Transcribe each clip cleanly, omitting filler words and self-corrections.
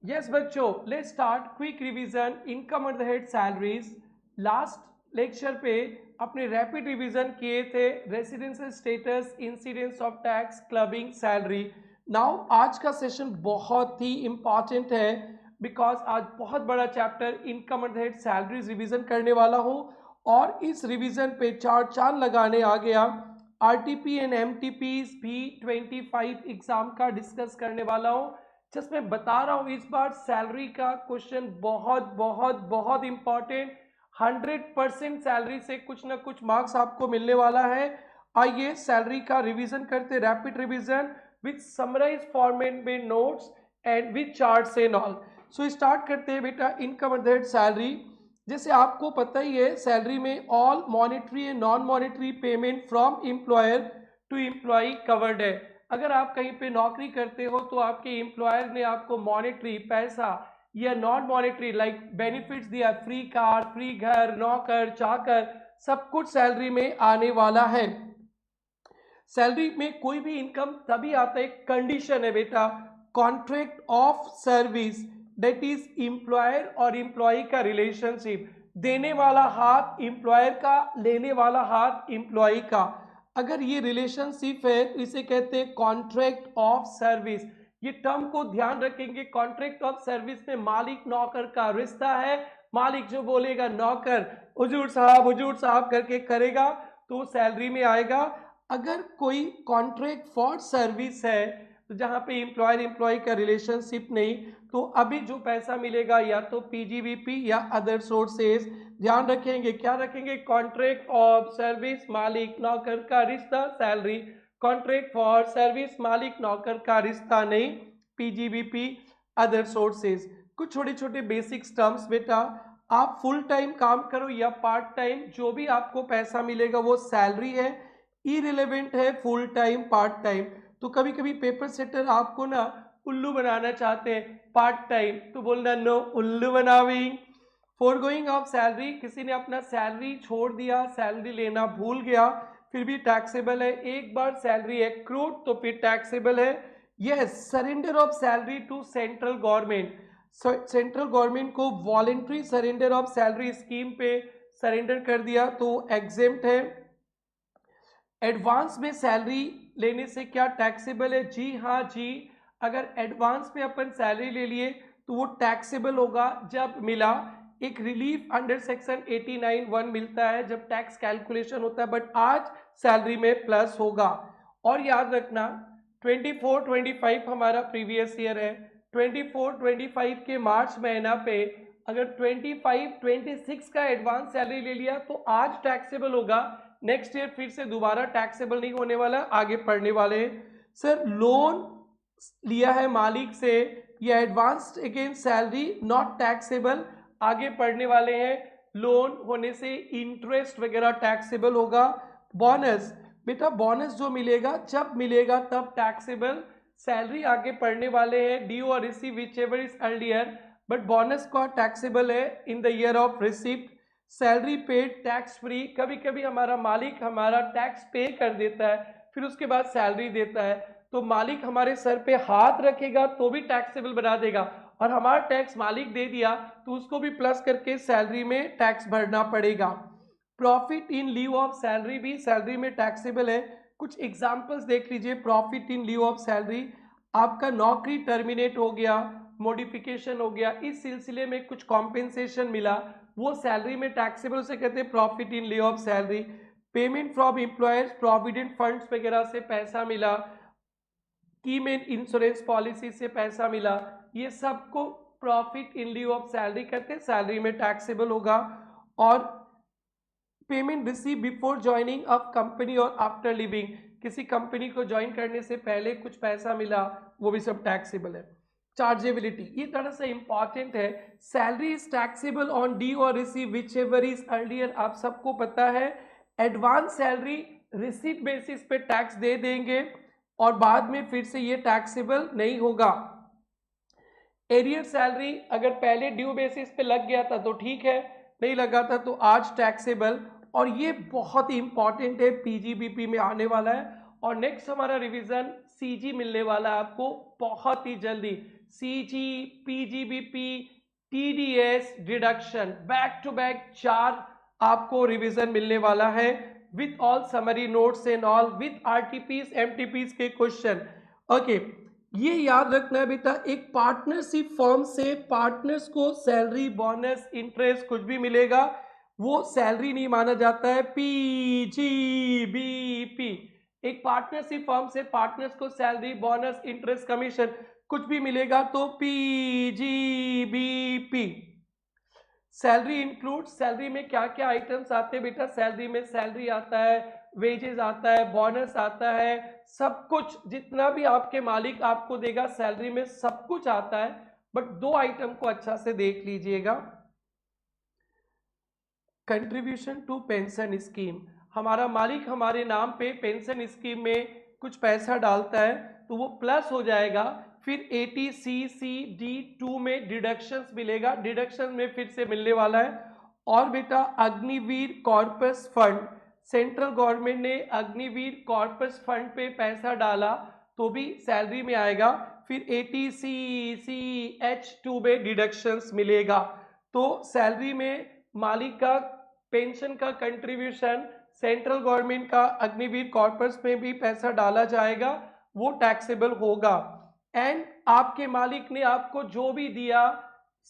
Yes बच्चों, let's start quick revision income at the head salaries. Last lecture पे अपने rapid revision किए थे residential status, incidence of tax, clubbing, salary. Now आज का session बहुत ही इंपॉर्टेंट है बिकॉज आज बहुत बड़ा chapter income at the head salaries revision करने वाला हूँ और इस रिवीजन पे चार चांद लगाने आ गया। आरटीपी एंड एमटीपीज भी 25 एग्जाम का डिस्कस करने वाला हूँ। जस्ट मैं बता रहा हूँ इस बार सैलरी का क्वेश्चन बहुत बहुत बहुत इंपॉर्टेंट, 100% सैलरी से कुछ ना कुछ मार्क्स आपको मिलने वाला है। आइए सैलरी का रिवीजन करते, rapid revision with summarise format में notes and with charts and all. So start करते हैं बेटा income at the head salary. जैसे आपको पता ही है सैलरी में all monetary and non monetary payment from employer to employee covered है। अगर आप कहीं पे नौकरी करते हो तो आपके एम्प्लॉयर ने आपको मॉनेटरी पैसा या नॉन मॉनेटरी लाइक बेनिफिट्स दिया, फ्री कार, फ्री घर, नौकर चाकर, सब कुछ सैलरी में आने वाला है। सैलरी में कोई भी इनकम तभी आता है, कंडीशन है बेटा, contract of service, that is employer और एम्प्लॉय का रिलेशनशिप, देने वाला हाथ एम्प्लॉयर का, लेने वाला हाथ एम्प्लॉय का। अगर ये रिलेशनशिप है तो इसे कहते हैं कॉन्ट्रैक्ट ऑफ सर्विस। ये टर्म को ध्यान रखेंगे, कॉन्ट्रैक्ट ऑफ सर्विस में मालिक नौकर का रिश्ता है। मालिक जो बोलेगा नौकर हुजूर साहब करके करेगा तो सैलरी में आएगा। अगर कोई कॉन्ट्रैक्ट फॉर सर्विस है तो जहां पे एम्प्लॉयर एम्प्लॉय का रिलेशनशिप नहीं, तो अभी जो पैसा मिलेगा या तो पीजीवीपी या अदर सोर्सेज। ध्यान रखेंगे, क्या रखेंगे, कॉन्ट्रैक्ट ऑफ सर्विस, मालिक नौकर का रिश्ता, सैलरी। कॉन्ट्रैक्ट फॉर सर्विस, मालिक नौकर का रिश्ता नहीं, पीजीवीपी अदर सोर्सेज। कुछ छोटे छोटे बेसिक टर्म्स बेटा, आप फुल टाइम काम करो या पार्ट टाइम, जो भी आपको पैसा मिलेगा वो सैलरी है, इरिलेवेंट है फुल टाइम पार्ट टाइम। तो कभी कभी पेपर सेटर आपको ना उल्लू बनाना चाहते हैं, पार्ट टाइम तो बोलना नो उल्लू बनावी। फोरगोइंग ऑफ सैलरी, किसी ने अपना सैलरी छोड़ दिया, सैलरी लेना भूल गया, फिर भी टैक्सेबल है। एक बार सैलरी एक्रूड तो फिर टैक्सेबल है। Yes, surrender of salary to central government, central government को voluntary surrender of salary scheme पे सरेंडर कर दिया तो एग्जेम्प्ट है। एडवांस में सैलरी लेने से क्या टैक्सेबल है? जी हाँ जी, अगर एडवांस में अपन सैलरी ले लिए तो वो टैक्सेबल होगा जब मिला। एक रिलीफ अंडर सेक्शन 89(1) मिलता है जब टैक्स कैलकुलेशन होता है, बट आज सैलरी में प्लस होगा। और याद रखना 24-25 हमारा प्रीवियस ईयर है, 24-25 के मार्च महीना पे अगर 25-26 का एडवांस सैलरी ले लिया तो आज टैक्सेबल होगा, नेक्स्ट ईयर फिर से दोबारा टैक्सेबल नहीं होने वाला। आगे पढ़ने वाले सर, लोन लिया है मालिक से या advance against salary not taxable, आगे पढ़ने वाले हैं। लोन होने से इंटरेस्ट वगैरह टैक्सेबल होगा। बोनस बेटा, बोनस जो मिलेगा जब मिलेगा तब टैक्सेबल। सैलरी आगे पढ़ने वाले हैं, ड्यू और receive whichever is earlier, but bonus का टैक्सेबल है in the year of receipt. Salary paid tax free, कभी कभी हमारा मालिक हमारा टैक्स पे कर देता है फिर उसके बाद सैलरी देता है, तो मालिक हमारे सर पे हाथ रखेगा तो भी टैक्सेबल बना देगा, और हमारा टैक्स मालिक दे दिया तो उसको भी प्लस करके सैलरी में टैक्स भरना पड़ेगा। Profit in leave of salary भी सैलरी में टैक्सेबल है। कुछ एग्जांपल्स देख लीजिए, profit in leave of salary, आपका नौकरी टर्मिनेट हो गया, मॉडिफिकेशन हो गया, इस सिलसिले में कुछ कॉम्पेंसेशन मिला, वो सैलरी में टैक्सेबल से कहते हैं profit in leave of salary. Payment from employers provident funds वगैरह से पैसा मिला, की में इंश्योरेंस पॉलिसी से पैसा मिला, ये सबको profit in leave of salary कहते हैं, सैलरी में टैक्सेबल होगा। और payment receive before joining of company और आफ्टर लिविंग, किसी कंपनी को ज्वाइन करने से पहले कुछ पैसा मिला, वो भी सब टैक्सेबल है। चार्जेबिलिटी, ये थोड़ा सा इंपॉर्टेंट है, salary is taxable on due or receive whichever is earlier, आप सबको पता है। एडवांस सैलरी रिसीट बेसिस पे टैक्स दे देंगे और बाद में फिर से ये टैक्सेबल नहीं होगा। एरियर सैलरी अगर पहले ड्यू बेसिस पे लग गया था तो ठीक है, नहीं लगा था तो आज टैक्सेबल, और ये बहुत ही इंपॉर्टेंट है, पीजीबीपी में आने वाला है। और नेक्स्ट हमारा रिवीजन सीजी मिलने वाला है आपको बहुत ही जल्दी। CG, PGBP, TDS deduction, back to back 4 आपको रिवीजन मिलने वाला है with all summary notes and all, with RTPs MTPs के क्वेश्चन। ओके, ये याद रखना है बेटा, एक पार्टनरशिप फर्म से पार्टनर्स को सैलरी, बोनस, इंटरेस्ट कुछ भी मिलेगा वो सैलरी नहीं माना जाता है। PGBP, एक पार्टनरशिप फर्म से पार्टनर्स को सैलरी, बोनस, इंटरेस्ट, कमीशन कुछ भी मिलेगा तो PGBP। सैलरी इंक्लूड, सैलरी में क्या क्या आइटम्स आते हैं बेटा, सैलरी में सैलरी आता है, वेजेस आता है, बोनस आता है, सब कुछ जितना भी आपके मालिक आपको देगा सैलरी में सब कुछ आता है। बट 2 आइटम को अच्छा से देख लीजिएगा। कंट्रीब्यूशन टू पेंशन स्कीम, हमारा मालिक हमारे नाम पे पेंशन स्कीम में कुछ पैसा डालता है तो वो प्लस हो जाएगा, फिर 80CCD2 में डिडक्शंस मिलेगा, डिडक्शन में फिर से मिलने वाला है। और बेटा Agniveer corpus fund, central government ने अग्निवीर कॉर्पस फंड पे पैसा डाला तो भी सैलरी में आएगा, फिर 80CCH2 में डिडक्शंस मिलेगा। तो सैलरी में मालिक का पेंशन का कंट्रीब्यूशन, सेंट्रल गवर्नमेंट का अग्निवीर कॉर्पस में भी पैसा डाला जाएगा, वो टैक्सेबल होगा। एंड आपके मालिक ने आपको जो भी दिया,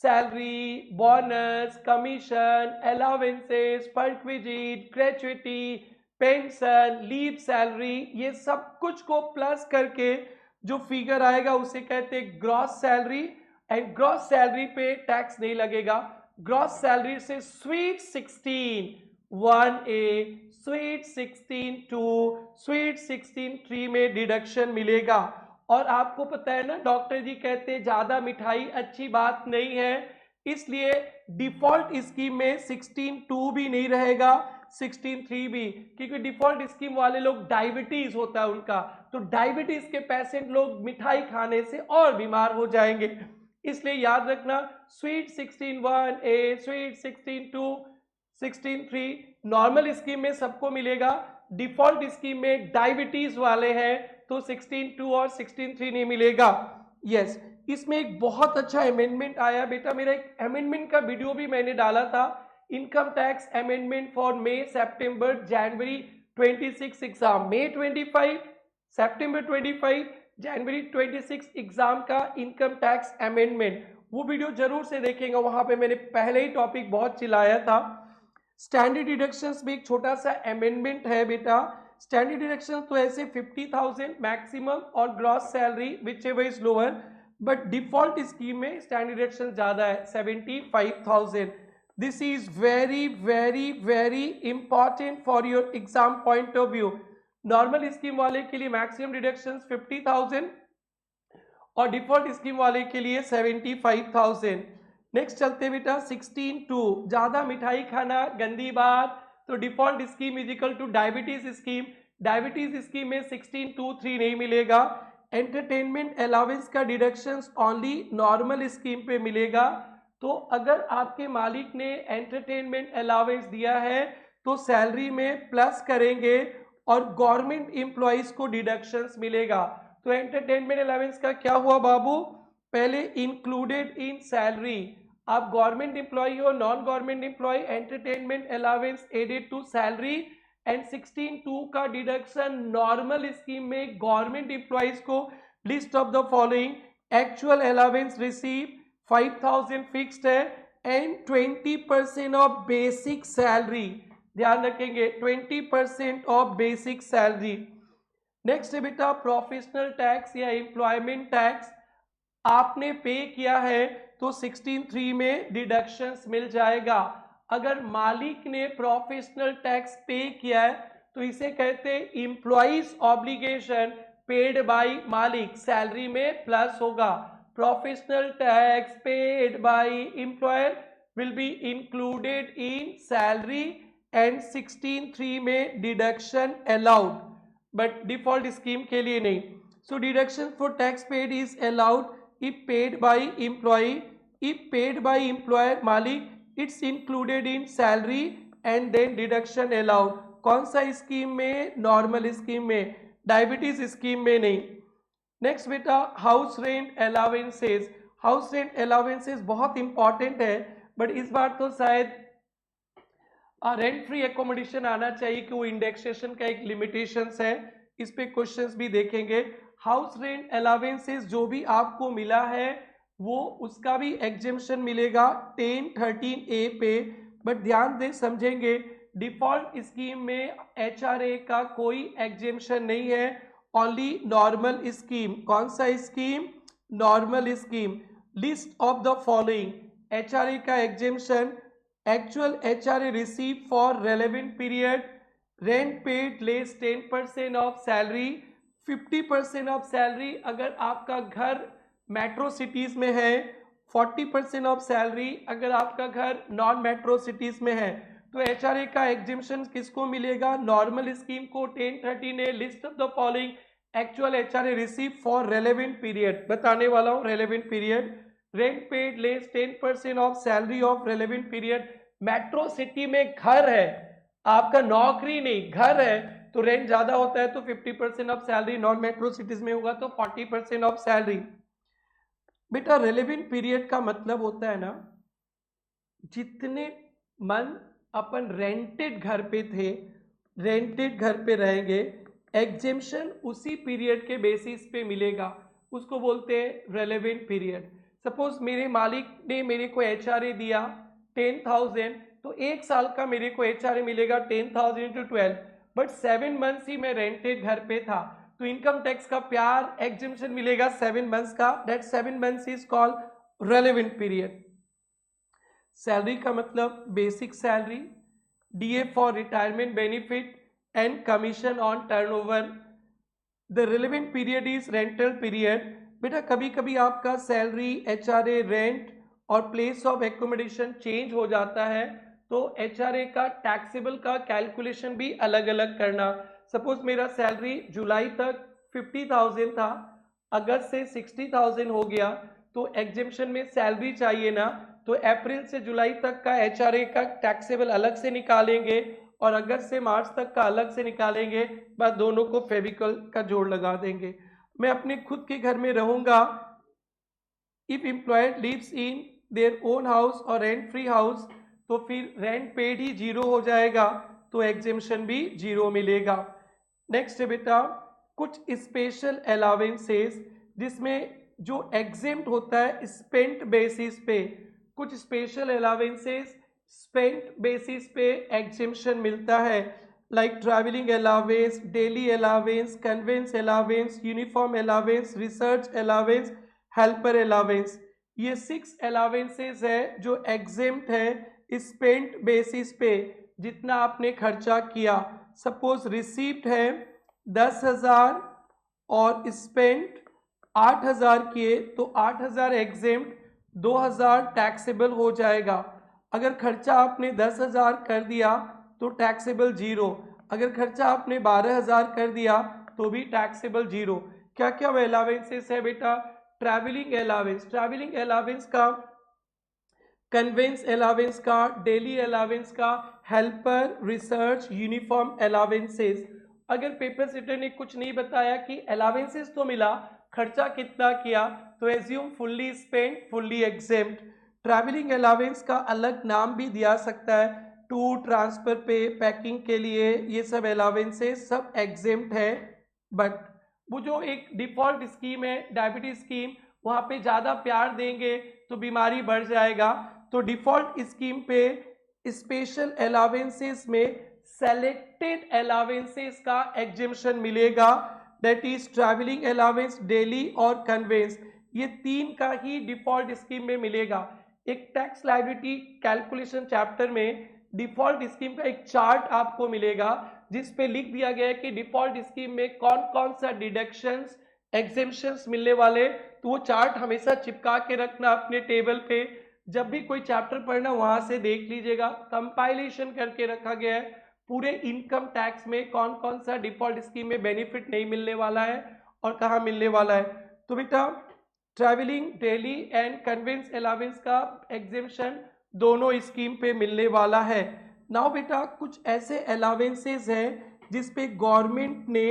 salary, bonus, commission, allowances, perquisite, gratuity, pension, leave salary, ये सब कुछ को प्लस करके जो फिगर आएगा उसे कहते हैं gross salary. And gross salary पे टैक्स नहीं लगेगा। ग्रॉस सैलरी से स्वीट 16 1A, स्वीट 16 2, स्वीट 16 3 में डिडक्शन मिलेगा। और आपको पता है ना, डॉक्टर जी कहते हैं ज्यादा मिठाई अच्छी बात नहीं है, इसलिए डिफॉल्ट स्कीम में 16(2) भी नहीं रहेगा, 16(3) भी, क्योंकि डिफॉल्ट स्कीम वाले लोग डायबिटीज होता है उनका, तो डायबिटीज के पेशेंट लोग मिठाई खाने से और बीमार हो जाएंगे, इसलिए याद रखना sweet 16(1)A, sweet 16(2), 16(3) normal scheme में सबको मिलेगा, डिफॉल्ट स्कीम में डायबिटीज वाले हैं तो 16(2) और 16(3) नहीं मिलेगा। यस, इसमें एक बहुत अच्छा अमेंडमेंट आया बेटा, मेरा एक अमेंडमेंट का वीडियो भी मैंने डाला था, income tax amendment for May, September, January 26 exam, May 25, September 25, January 26 exam का इनकम टैक्स अमेंडमेंट, वो वीडियो जरूर से देखेंगे, वहां पे मैंने पहले ही टॉपिक बहुत चिल्लाया था। स्टैंडर्ड डिडक्शंस में एक छोटा सा अमेंडमेंट है बेटा, स्टैंडर्ड डिडक्शन तो ऐसे 50,000 मैक्सिमम और gross salary whichever is lower, but default scheme में स्टैंडर्ड डिडक्शन ज्यादा है 75,000। This is very very very important for your exam point of view. Normal scheme वाले के लिए मैक्सिमम डिडक्शन 50,000 और डिफॉल्ट स्कीम वाले के लिए 75,000। नेक्स्ट चलते बेटा 16(2), ज्यादा मिठाई खाना गंदी बात, तो default scheme is equal two diabetes scheme, diabetes scheme में 16(2)(3) नहीं मिलेगा। एंटरटेनमेंट अलाउंस का डिडक्शंस ओनली नॉर्मल स्कीम पे मिलेगा, तो अगर आपके मालिक ने एंटरटेनमेंट अलाउंस दिया है तो सैलरी में प्लस करेंगे और गवर्नमेंट एम्प्लॉइज को डिडक्शंस मिलेगा। तो एंटरटेनमेंट अलाउंस का क्या हुआ बाबू, पहले इंक्लूडेड इन सैलरी, आप गवर्नमेंट एम्प्लॉय हो, non government employee, entertainment allowance added to salary, and 16(2) का डिडक्शन नॉर्मल स्कीम में गवर्नमेंट एम्प्लॉइज को, list of the following, actual allowance receive 5,000 fixed है एंड 20% ऑफ बेसिक सैलरी, ध्यान रखेंगे 20% of basic salary. Next है बेटा professional tax या employment tax, आपने पे किया है तो 16(3) में डिडक्शंस मिल जाएगा। अगर मालिक ने प्रोफेशनल टैक्स पे किया है तो इसे कहते हैं एम्प्लॉइज ऑब्लिगेशन पेड बाय मालिक, सैलरी में प्लस होगा। Professional tax paid by employer will be included in salary and 16(3) में deduction allowed, but default scheme के लिए नहीं। So deduction for tax paid is allowed if paid by employee, if paid by employer malik, it's included in salary and then deduction allowed। कौन सा scheme में, normal scheme में, diabetes scheme में नहीं। Next बेटा house rent allowances. House rent allowances बहुत important है, but इस बार तो शायद रेंट फ्री एकोमोडेशन आना चाहिए कि वो इंडेक्सेशन का एक लिमिटेशंस है, इस पे क्वेश्चंस भी देखेंगे। हाउस रेंट अलाउंसेस जो भी आपको मिला है वो उसका भी एग्जेम्पशन मिलेगा 10(13)(a) पे, बट ध्यान दे समझेंगे डिफॉल्ट स्कीम में एचआरए का कोई एग्जेम्पशन नहीं है, ओनली नॉर्मल स्कीम। कौन सा scheme? Normal scheme. List of the following HRA का exemption: actual HRA received for relevant period, rent paid less 10% of salary, 50% of salary अगर आपका घर मेट्रो सिटीज में है, 40% ऑफ सैलरी अगर आपका घर नॉन मेट्रो सिटीज में है। तो एचआरए का एग्जिम्पशन किसको मिलेगा? नॉर्मल स्कीम को। 10(13)(a) list of the following actual HRA receive for relevant period, बताने वाला हूँ relevant period. Rent paid less 10% of salary of relevant period. Metro city में घर है, आपका नौकरी नहीं घर है, तो रेंट ज्यादा होता है तो 50% of salary, non metro cities में होगा तो 40% ऑफ सैलरी। बेटा रेलेवेंट पीरियड का मतलब होता है ना, जितने मंथ अपन रेंटेड घर पे थे, रेंटेड घर पे रहेंगे, एग्जेम्पशन उसी पीरियड के बेसिस पे मिलेगा, उसको बोलते हैं रेलेवेंट पीरियड। सपोज मेरे मालिक ने मेरे को एचआरए दिया 10,000, तो एक साल का मेरे को एचआरए मिलेगा 10,000 इंटू 12, बट 7 मंथ्स ही मैं रेंटेड घर पे था, तो इनकम टैक्स का प्यार एग्जेम्पशन मिलेगा 7 मंथ्स का, that 7 months is called relevant period. Salary का मतलब basic salary, DA for retirement benefit and commission on turnover. The relevant period is rental period. बेटा कभी कभी आपका सैलरी, एचआरए, रेंट और प्लेस ऑफ एकोमोडेशन चेंज हो जाता है, तो एचआरए का टैक्सेबल का कैलकुलेशन भी अलग अलग करना। सपोज मेरा सैलरी जुलाई तक 50,000 था, अगस्त से 60,000 हो गया, तो एग्जेम्पशन में सैलरी चाहिए ना, तो अप्रैल से जुलाई तक का एचआरए का टैक्सेबल अलग से निकालेंगे और अगस्त से मार्च तक का अलग से निकालेंगे, बाद दोनों को फेविकल का जोड़ लगा देंगे। मैं अपने खुद के घर में रहूंगा, if employed lives in their own house और रेंट फ्री हाउस, तो फिर रेंट पेड ही जीरो हो जाएगा, तो एग्जेम्पशन भी जीरो मिलेगा। नेक्स्ट है बेटा कुछ स्पेशल अलाउंसेस, जिसमें जो एग्जेम्प्ट होता है स्पेंट बेसिस पे, कुछ स्पेशल अलाउंसेस स्पेंट बेसिस पे एग्जेम्पशन मिलता है, like travelling allowance, daily allowance, convince allowance, uniform allowance, research allowance, helper allowance. ये 6 अलाउंसेस है जो एग्जेम्प्ट है स्पेंट बेसिस पे, जितना आपने खर्चा किया। सपोज रिसीप्ट है 10,000 और स्पेंट 8,000 किए, तो 8,000 एग्जेम्प्ट, 2,000 टैक्सेबल हो जाएगा। अगर खर्चा आपने 10,000 कर दिया तो टैक्सेबल जीरो, अगर खर्चा आपने 12,000 कर दिया तो भी टैक्सेबल जीरो। क्या क्या अलाउंसेस है बेटा? ट्रैवलिंग अलाउंस, ट्रैवलिंग अलाउंस का, कन्वेंस अलाउंस का, डेली अलाउंस का, हेल्पर, रिसर्च, यूनिफॉर्म अलाउंसेस। अगर पेपर सेटर ने कुछ नहीं बताया कि अलाउंसेस तो मिला, खर्चा कितना किया, तो assume fully spent, fully exempt. Travelling allowance का अलग नाम भी दिया सकता है, टूर, ट्रांसफर पे, पैकिंग के लिए, ये सब अलाउंसेस सब एग्जेम्प्ट है। बट वो जो एक डिफॉल्ट स्कीम है डायबिटीज स्कीम, वहाँ पे ज़्यादा प्यार देंगे तो बीमारी बढ़ जाएगा, तो डिफॉल्ट स्कीम पे स्पेशल अलाउंसेस में सेलेक्टेड अलाउंसेस का एग्जेम्पशन मिलेगा, that is travelling allowance, daily और कन्वेंस, ये तीन का ही डिफॉल्ट स्कीम में मिलेगा। एक टैक्स लायबिलिटी कैलकुलेशन चैप्टर में डिफॉल्ट स्कीम का एक चार्ट आपको मिलेगा, जिस पे लिख दिया गया है कि डिफॉल्ट स्कीम में कौन कौन सा डिडक्शंस, एग्जेम्पशंस मिलने वाले, तो वो चार्ट हमेशा चिपका के रखना अपने टेबल पे, जब भी कोई चैप्टर पढ़ना वहां से देख लीजिएगा। कंपाइलेशन करके रखा गया है पूरे इनकम टैक्स में कौन कौन सा डिफॉल्ट स्कीम में बेनिफिट नहीं मिलने वाला है और कहाँ मिलने वाला है। तो बेटा travelling, daily and convince allowance का एग्जेम्पशन दोनों स्कीम पे मिलने वाला है। नाउ बेटा कुछ ऐसे अलाउंसेस हैं जिस पे गवर्नमेंट ने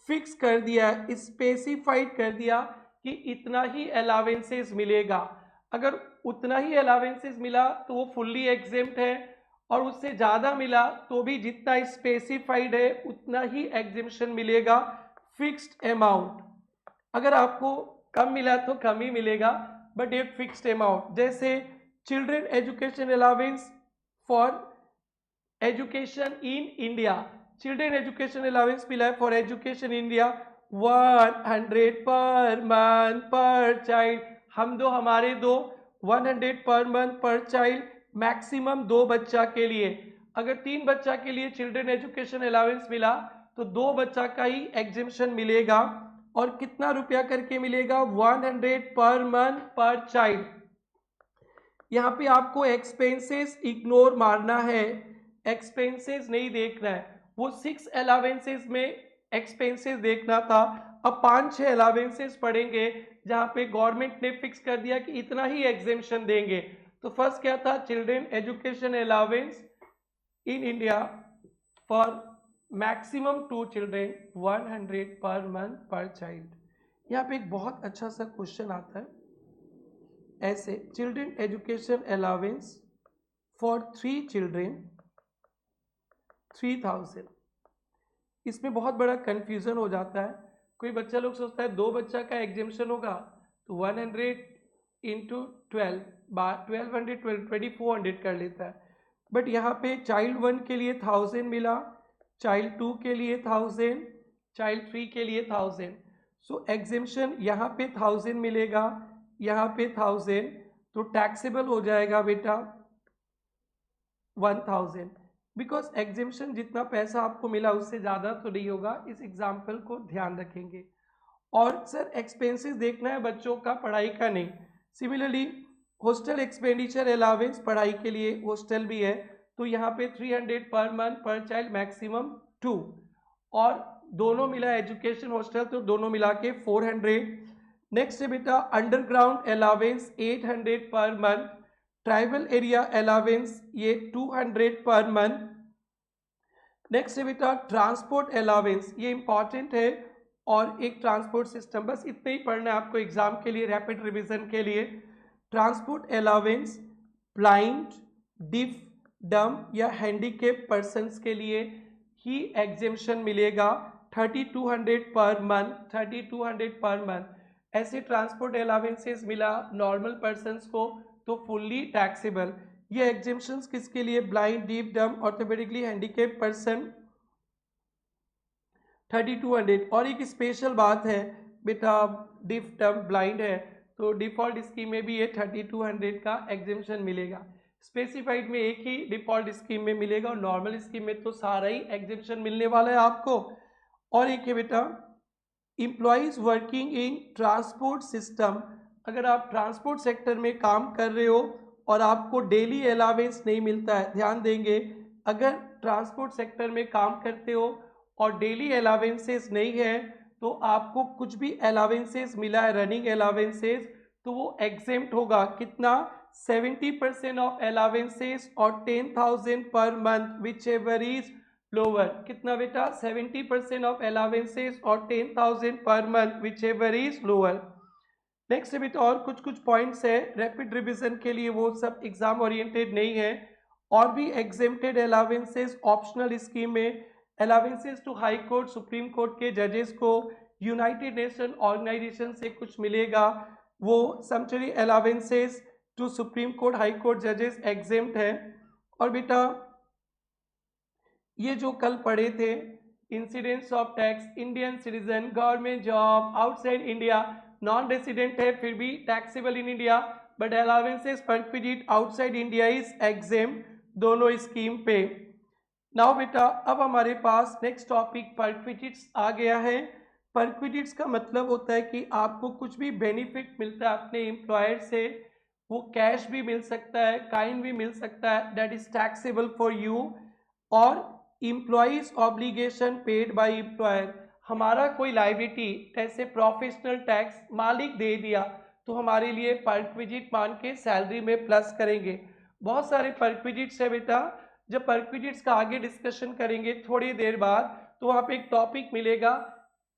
फिक्स कर दिया, स्पेसिफाइड कर दिया कि इतना ही अलावेंसेस मिलेगा। अगर उतना ही अलावेंसेस मिला तो वो फुल्ली एग्जेम्प्ट है, और उससे ज़्यादा मिला तो भी जितना स्पेसिफाइड है उतना ही एग्जेम्पशन मिलेगा, फिक्स्ड अमाउंट। अगर आपको कम मिला तो कम ही मिलेगा, बट एक फिक्स्ड अमाउंट। जैसे children education allowance for education in India, children education allowance मिला है for education India 100 per month पर चाइल्ड। हम दो, हमारे दो, 100 पर मंथ पर चाइल्ड, मैक्सिमम 2 बच्चा के लिए। अगर 3 बच्चा के लिए चिल्ड्रन एजुकेशन अलाउंस मिला तो 2 बच्चा का ही एग्जेम्पशन मिलेगा, और कितना रुपया करके मिलेगा, 100 पर मंथ पर चाइल्ड। यहाँ पे आपको एक्सपेंसेस इग्नोर मारना है, एक्सपेंसेस नहीं देखना है। वो 6 अलावेंसेस में एक्सपेंसेस देखना था, अब 5-6 अलावेंसेस पड़ेंगे जहाँ पे गवर्नमेंट ने फिक्स कर दिया कि इतना ही एग्जेम्पशन देंगे। तो फर्स्ट क्या था, children education allowance in India for maximum 2 children 100 per month पर चाइल्ड। यहाँ पे एक बहुत अच्छा सा क्वेश्चन आता है ऐसे, children education allowance for 3 children 3000। इसमें बहुत बड़ा कंफ्यूजन हो जाता है। कोई बच्चा लोग सोचता है 2 बच्चा का एग्जेम्पशन होगा तो 100 इंटू 12 1200 2400 कर लेता है, बट यहाँ पे चाइल्ड 1 के लिए 1000 मिला, चाइल्ड 2 के लिए 1000, चाइल्ड 3 के लिए 1000। सो एग्जेम्पशन यहाँ पे 1000 मिलेगा, यहाँ पे 1000, तो टैक्सेबल हो जाएगा बेटा 1000, बिकॉज एग्जेम्पशन जितना पैसा आपको मिला उससे ज़्यादा तो नहीं होगा। इस एग्जाम्पल को ध्यान रखेंगे। और सर एक्सपेंसेस देखना है बच्चों का, पढ़ाई का नहीं। सिमिलरली हॉस्टल एक्सपेंडिचर अलावेंस, पढ़ाई के लिए हॉस्टल भी है, तो यहाँ पे 300 पर मंथ पर चाइल्ड मैक्सिमम 2, और दोनों मिला एजुकेशन हॉस्टल तो दोनों मिला के 400। नेक्स्ट है बेटा underground allowance 800 per month, tribal area allowance ये 200 पर मंथ। नेक्स्ट है बेटा ट्रांसपोर्ट अलावेंस, ये इंपॉर्टेंट है, और एक ट्रांसपोर्ट सिस्टम, बस इतना ही पढ़ना है आपको एग्जाम के लिए, रैपिड रिवीजन के लिए। ट्रांसपोर्ट अलावेंस ब्लाइंड, डिफ, डम या हैंडीकेप पर्सन्स के लिए ही एग्जेम्पशन मिलेगा 3200 पर मंथ, 3200 पर मंथ। ऐसे ट्रांसपोर्ट अलावेंसेस मिला नॉर्मल पर्सन्स को तो फुल्ली टैक्सेबल। ये एग्जेम्पशंस किसके लिए, ब्लाइंड, डीफ, डम, ऑर्थोपेडिकली हैंडीकेप पर्सन 3200। और एक स्पेशल बात है बेटा, डिफ, डम, ब्लाइंड है तो डिफॉल्ट स्कीम में भी ये 3200 का एग्जेम्पशन मिलेगा। स्पेसिफाइड में एक ही डिफॉल्ट स्कीम में मिलेगा, और नॉर्मल स्कीम में तो सारा ही एग्जेम्पशन मिलने वाला है आपको। और एक है बेटा employees working in transport system, अगर आप ट्रांसपोर्ट सेक्टर में काम कर रहे हो और आपको डेली अलावेंस नहीं मिलता है, ध्यान देंगे, अगर ट्रांसपोर्ट सेक्टर में काम करते हो और डेली अलावेंसेस नहीं है तो आपको कुछ भी अलावेंसेस मिला है, रनिंग अलावेंसेस, तो वो एग्जेम्प्ट होगा। कितना, 70% ऑफ अलावेंसेस और 10,000 per month which ever is lower. कितना बेटा, 70% ऑफ अलावेंसेस और 10,000 per month which ever is lower. Next बेटा और कुछ पॉइंट्स है रैपिड रिवीजन के लिए, वो सब एग्जाम ओरिएंटेड नहीं है। और भी एग्जेम्प्टेड अलावेंसेस ऑप्शनल स्कीम में, allowances to High Court Supreme Court के जजेस को यूनाइटेड नेशन ऑर्गेनाइजेशन से कुछ मिलेगा, वो sanitary allowances to Supreme Court High Court जजेस एग्जेम्प्ट है। और बेटा ये जो कल पढ़े थे incidents of tax, Indian citizen, government job outside India, non resident है फिर भी taxable in India, but allowances perquisite outside India is exempt, दोनों स्कीम पे। नाउ बेटा अब हमारे पास नेक्स्ट टॉपिक परक्विजिट्स आ गया है। परक्विजिट्स का मतलब होता है कि आपको कुछ भी बेनिफिट मिलता है अपने एम्प्लॉयर से, वो कैश भी मिल सकता है, काइंड भी मिल सकता है, that is taxable for you. और employee's obligation paid by employer, हमारा कोई लाइबिलिटी जैसे प्रोफेशनल टैक्स मालिक दे दिया तो हमारे लिए परक्विजिट मान के सैलरी में प्लस करेंगे। बहुत सारे परक्विजिट्स है बेटा, जब परक्विजिट्स का आगे डिस्कशन करेंगे थोड़ी देर बाद तो वहाँ पे एक टॉपिक मिलेगा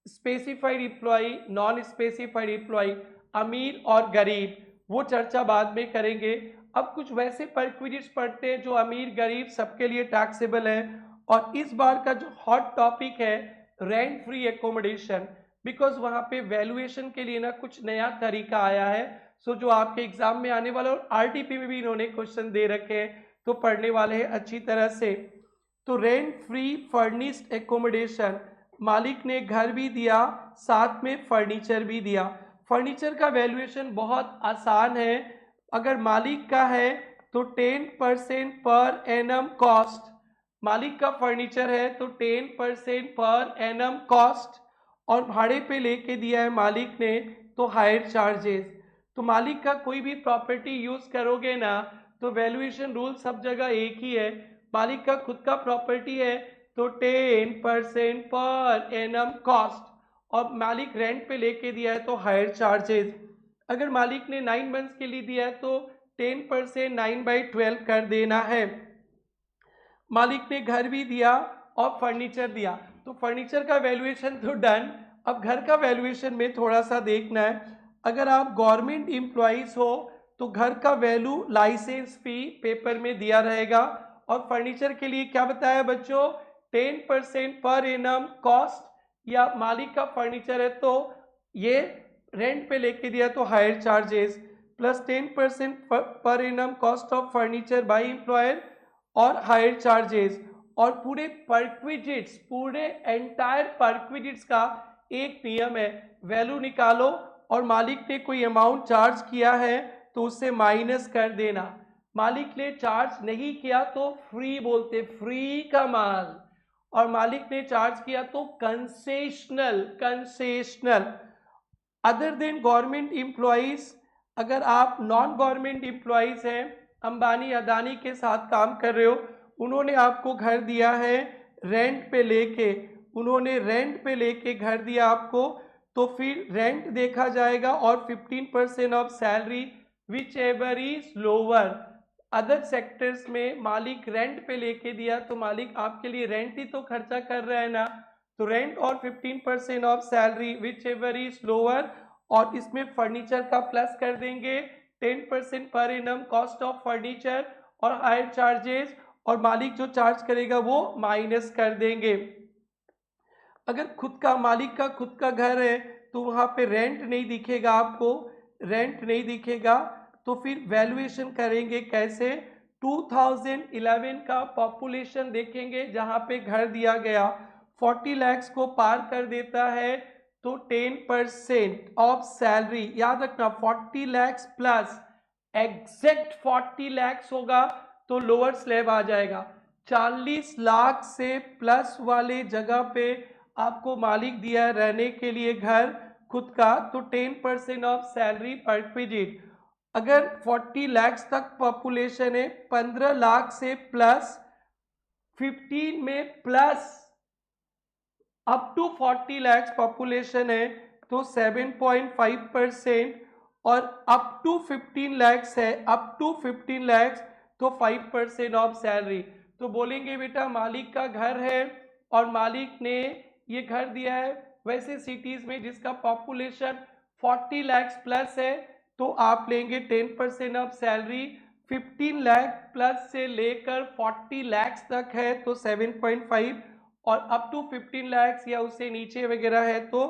specified employee, non specified employee, अमीर और गरीब, वो चर्चा बाद में करेंगे। अब कुछ वैसे परक्विजिट्स पढ़ते हैं जो अमीर गरीब सबके लिए टैक्सेबल है। और इस बार का जो हॉट टॉपिक है रेंट फ्री एकोमोडेशन, बिकॉज वहां पे वैल्यूएशन के लिए ना कुछ नया तरीका आया है। सो जो आपके एग्जाम में आने वाला, और आरटीपी में भी इन्होंने क्वेश्चन दे रखे हैं तो पढ़ने वाले हैं अच्छी तरह से। तो रेंट फ्री फर्निश्ड एकोमोडेशन, मालिक ने घर भी दिया साथ में फर्नीचर भी दिया। फर्नीचर का वैल्यूएशन बहुत आसान है। अगर मालिक का है तो 10% पर एनम कॉस्ट, मालिक का फर्नीचर है तो 10% पर एनम कॉस्ट, और भाड़े पे लेके दिया है मालिक ने तो हायर चार्जेस। तो मालिक का कोई भी प्रॉपर्टी यूज करोगे ना तो वैल्यूएशन रूल सब जगह एक ही है। मालिक का खुद का प्रॉपर्टी है तो 10% पर एनम कॉस्ट, और मालिक रेंट पे लेके दिया है तो हायर चार्जेस। अगर मालिक ने 9 मंथ्स के लिए दिया है तो 10% 9/12 कर देना है। मालिक ने घर भी दिया और फर्नीचर दिया, तो फर्नीचर का वैल्यूएशन तो डन। अब घर का वैल्यूएशन में थोड़ा सा देखना है। अगर आप गवर्नमेंट एम्प्लॉइज हो तो घर का वैल्यू लाइसेंस फी पेपर में दिया रहेगा। और फर्नीचर के लिए क्या बताया बच्चों, 10% पर एनम कॉस्ट, या मालिक का फर्नीचर है तो ये रेंट पे लेके दिया तो higher charges, plus 10% per annum cost of furniture by employer और हायर चार्जेस। और पूरे परक्विजिट्स, पूरे एंटायर परक्विजिट्स का एक नियम है, वैल्यू निकालो और मालिक ने कोई अमाउंट चार्ज किया है तो उससे माइनस कर देना। मालिक ने चार्ज नहीं किया तो फ्री बोलते, फ्री का माल, और मालिक ने चार्ज किया तो concessional, concessional. Other than government employees, अगर आप नॉन गवर्नमेंट एम्प्लॉइज हैं, अंबानी अदानी के साथ काम कर रहे हो, उन्होंने आपको घर दिया है रेंट पे लेके, उन्होंने रेंट पे लेके घर दिया आपको, तो फिर रेंट देखा जाएगा और 15% of salary whichever is lower. Other sectors में मालिक रेंट पे लेके दिया तो मालिक आपके लिए रेंट ही तो खर्चा कर रहा है ना, तो रेंट और 15% of salary whichever is lower, और इसमें फर्नीचर का प्लस कर देंगे 10% per annum cost of furniture और हायर चार्जेस, और मालिक जो चार्ज करेगा वो माइनस कर देंगे। अगर खुद का, मालिक का खुद का घर है तो वहां पे रेंट नहीं दिखेगा आपको, रेंट नहीं दिखेगा, तो फिर वैल्यूएशन करेंगे कैसे, 2011 का पॉपुलेशन देखेंगे जहां पे घर दिया गया 40 लाख को पार कर देता है तो 10% ऑफ सैलरी, याद रखना 40 लाख प्लस, एग्जैक्ट 40 लाख होगा तो लोअर स्लैब आ जाएगा। 40 लाख से प्लस वाले जगह पे आपको मालिक दिया रहने के लिए घर खुद का तो 10% ऑफ सैलरी परक्विजिट। अगर 40 लाख तक पॉपुलेशन है, 15 लाख से प्लस, 15 में plus, up to 40 lakh population है तो 7.5%, और अप टू 15 लैक्स है, अप टू 15 लैक्स तो 5% ऑफ सैलरी। तो बोलेंगे बेटा मालिक का घर है और मालिक ने ये घर दिया है वैसे सिटीज में जिसका पॉपुलेशन 40 लैक्स प्लस है तो आप लेंगे 10% ऑफ सैलरी। 15 लाख प्लस से लेकर 40 लैक्स तक है तो 7.5, और अप टू 15 लैक्स या उससे नीचे वगैरह है तो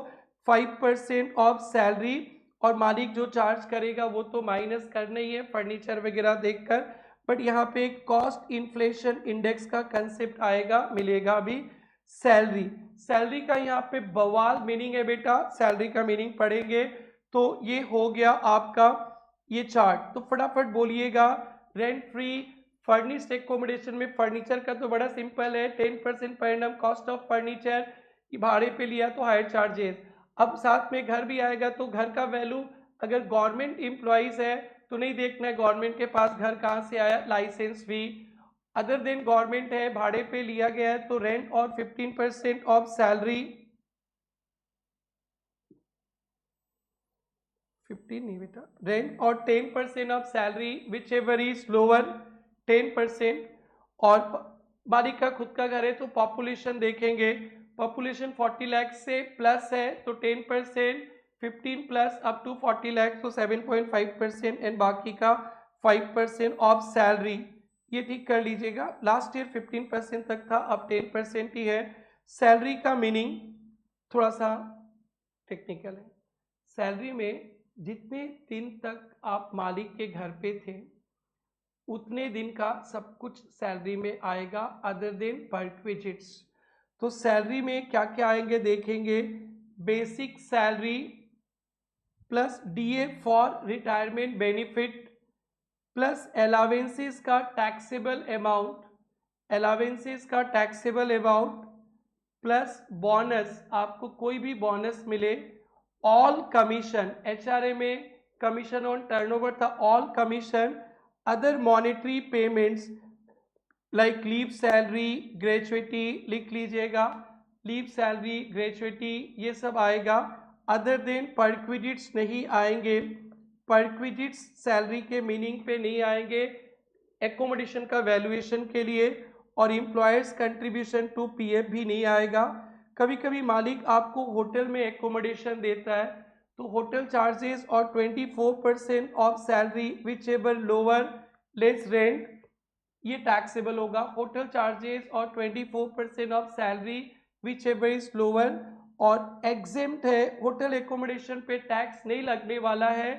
5% ऑफ सैलरी, और मालिक जो चार्ज करेगा वो तो माइनस करना ही है फर्नीचर वगैरह देखकर। बट यहाँ पे कॉस्ट इन्फ्लेशन इंडेक्स का कंसेप्ट आएगा, मिलेगा भी। सैलरी, सैलरी का यहाँ पे बवाल मीनिंग है बेटा, सैलरी का मीनिंग पढ़ेंगे। तो ये हो गया आपका ये चार्ट, तो फटाफट बोलिएगा। रेंट फ्री फर्निश्ड एकोमोडेशन में फर्नीचर का तो बड़ा सिंपल है, 10% per annum cost of furniture, भाड़े पे लिया तो हायर चार्जेस। अब साथ में घर भी आएगा तो घर का वैल्यू, अगर गवर्नमेंट एम्प्लॉइज है तो नहीं देखना है गवर्नमेंट के पास घर कहाँ से आया, लाइसेंस फी। अदर देन गवर्नमेंट है, भाड़े पे लिया गया है तो रेंट और 15% ऑफ सैलरी, 15 नहीं बेटा, रेंट और 10% of salary whichever is lower 10%, और मालिक का खुद का घर है तो पॉपुलेशन देखेंगे पॉपुलेशन 40 लाख से प्लस है तो 10%, 15 प्लस अप टू 40 लाख तो 7.5% एंड बाकी का 5% ऑफ सैलरी, ये ठीक कर लीजिएगा। लास्ट ईयर 15% तक था, अब 10% ही है। सैलरी का मीनिंग थोड़ा सा टेक्निकल है। सैलरी में जितने दिन तक आप मालिक के घर पे थे उतने दिन का सब कुछ सैलरी में आएगा अदर देन परक्विजिट्स। तो सैलरी में क्या क्या आएंगे देखेंगे। Basic salary plus DA for retirement benefit plus allowances का टैक्सेबल अमाउंट, अलावेंसेस का टैक्सेबल अमाउंट प्लस बोनस, आपको कोई भी बोनस मिले, ऑल कमीशन, एचआरए में कमीशन ऑन टर्नओवर था, all commission, other monetary payments like leave salary, gratuity लिख लीजिएगा, लीव सैलरी, ग्रेचुइटी ये सब आएगा। अदर देन परक्विजिट्स नहीं आएंगे, परक्विजिट्स सैलरी के मीनिंग पे नहीं आएंगे, एकोमोडेशन का वैल्यूएशन के लिए, और एम्प्लॉयर्स कंट्रीब्यूशन टू पीएफ भी नहीं आएगा। कभी कभी मालिक आपको होटल में एकोमोडेशन देता है तो होटल चार्जेस और 24% of salary whichever lower less rent ये टैक्सेबल होगा। होटल चार्जेस और 24% of salary whichever is lower, और एग्जेम्प्ट है, होटल एकोमोडेशन पे टैक्स नहीं लगने वाला है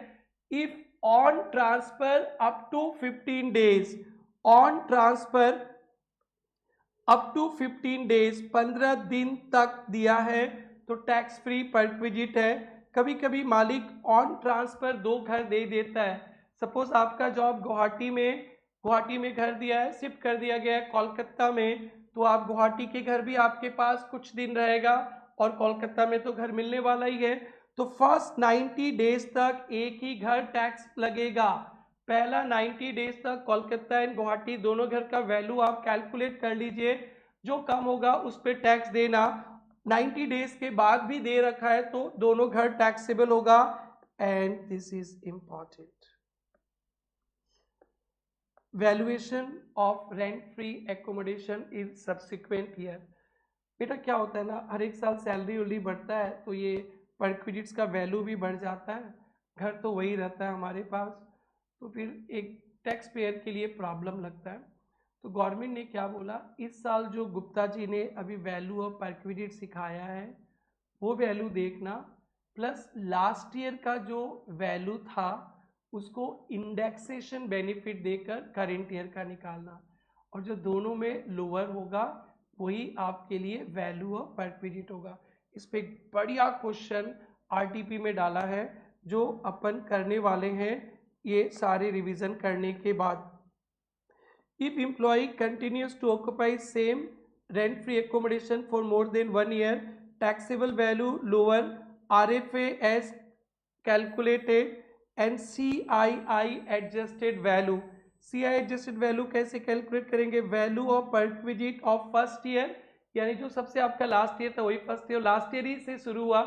if on transfer up to 15 days, on transfer up to 15 days 15 दिन तक दिया है तो टैक्स फ्री परक्विजिट है। कभी कभी मालिक ऑन ट्रांसफर 2 घर दे देता है, सपोज आपका जॉब गुवाहाटी में घर दिया है, शिफ्ट कर दिया गया है कोलकाता में, तो आप गुवाहाटी के घर भी आपके पास कुछ दिन रहेगा और कोलकाता में तो घर मिलने वाला ही है। तो फर्स्ट 90 डेज तक एक ही घर टैक्स लगेगा। पहला 90 डेज तक कोलकाता एंड गुवाहाटी दोनों घर का वैल्यू आप कैलकुलेट कर लीजिए, जो कम होगा उस पर टैक्स देना। 90 डेज के बाद भी दे रखा है तो दोनों घर टैक्सेबल होगा। And this is important, valuation of rent free accommodation is subsequent year. बेटा क्या होता है ना, हर एक साल सैलरी उलरी बढ़ता है तो ये परक्विजिट्स का वैल्यू भी बढ़ जाता है, घर तो वही रहता है हमारे पास, तो फिर एक टैक्स पेयर के लिए प्रॉब्लम लगता है। तो गवर्नमेंट ने क्या बोला, इस साल जो गुप्ता जी ने अभी वैल्यू ऑफ परक्विजिट सिखाया है वो वैल्यू देखना, प्लस लास्ट ईयर का जो वैल्यू था उसको इंडेक्सेशन बेनिफिट देकर करेंट ईयर का निकालना, और जो दोनों में लोअर होगा वही आपके लिए वैल्यू ऑफ परक्विजिट होगा। इस पे बढ़िया क्वेश्चन आरटीपी में डाला है जो अपन करने वाले हैं ये सारे रिवीजन करने के बाद। If employee continues to occupy same rent-free accommodation for more than 1 year, taxable value lower, RFA as calculated and CII adjusted value। CII adjusted value कैसे कैलकुलेट करेंगे, value of perquisite of first year, यानी जो सबसे आपका last year था वही first year, last year ही से शुरू हुआ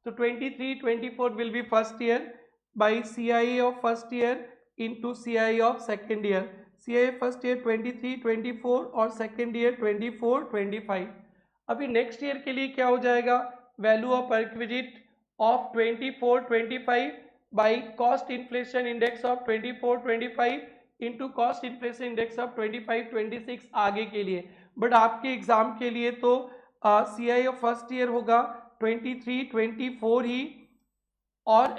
तो 23-24 will be first year by CII of first year into CII of second year. CII first year 23-24 और सेकेंड ईयर 24-25। अभी नेक्स्ट ईयर के लिए क्या हो जाएगा, value of perquisite of 24-25 by cost inflation index of 24-25 into cost inflation index of 25-26 आगे के लिए। बट आपके एग्जाम के लिए तो CII ऑफ फर्स्ट ईयर होगा 23-24 ही, और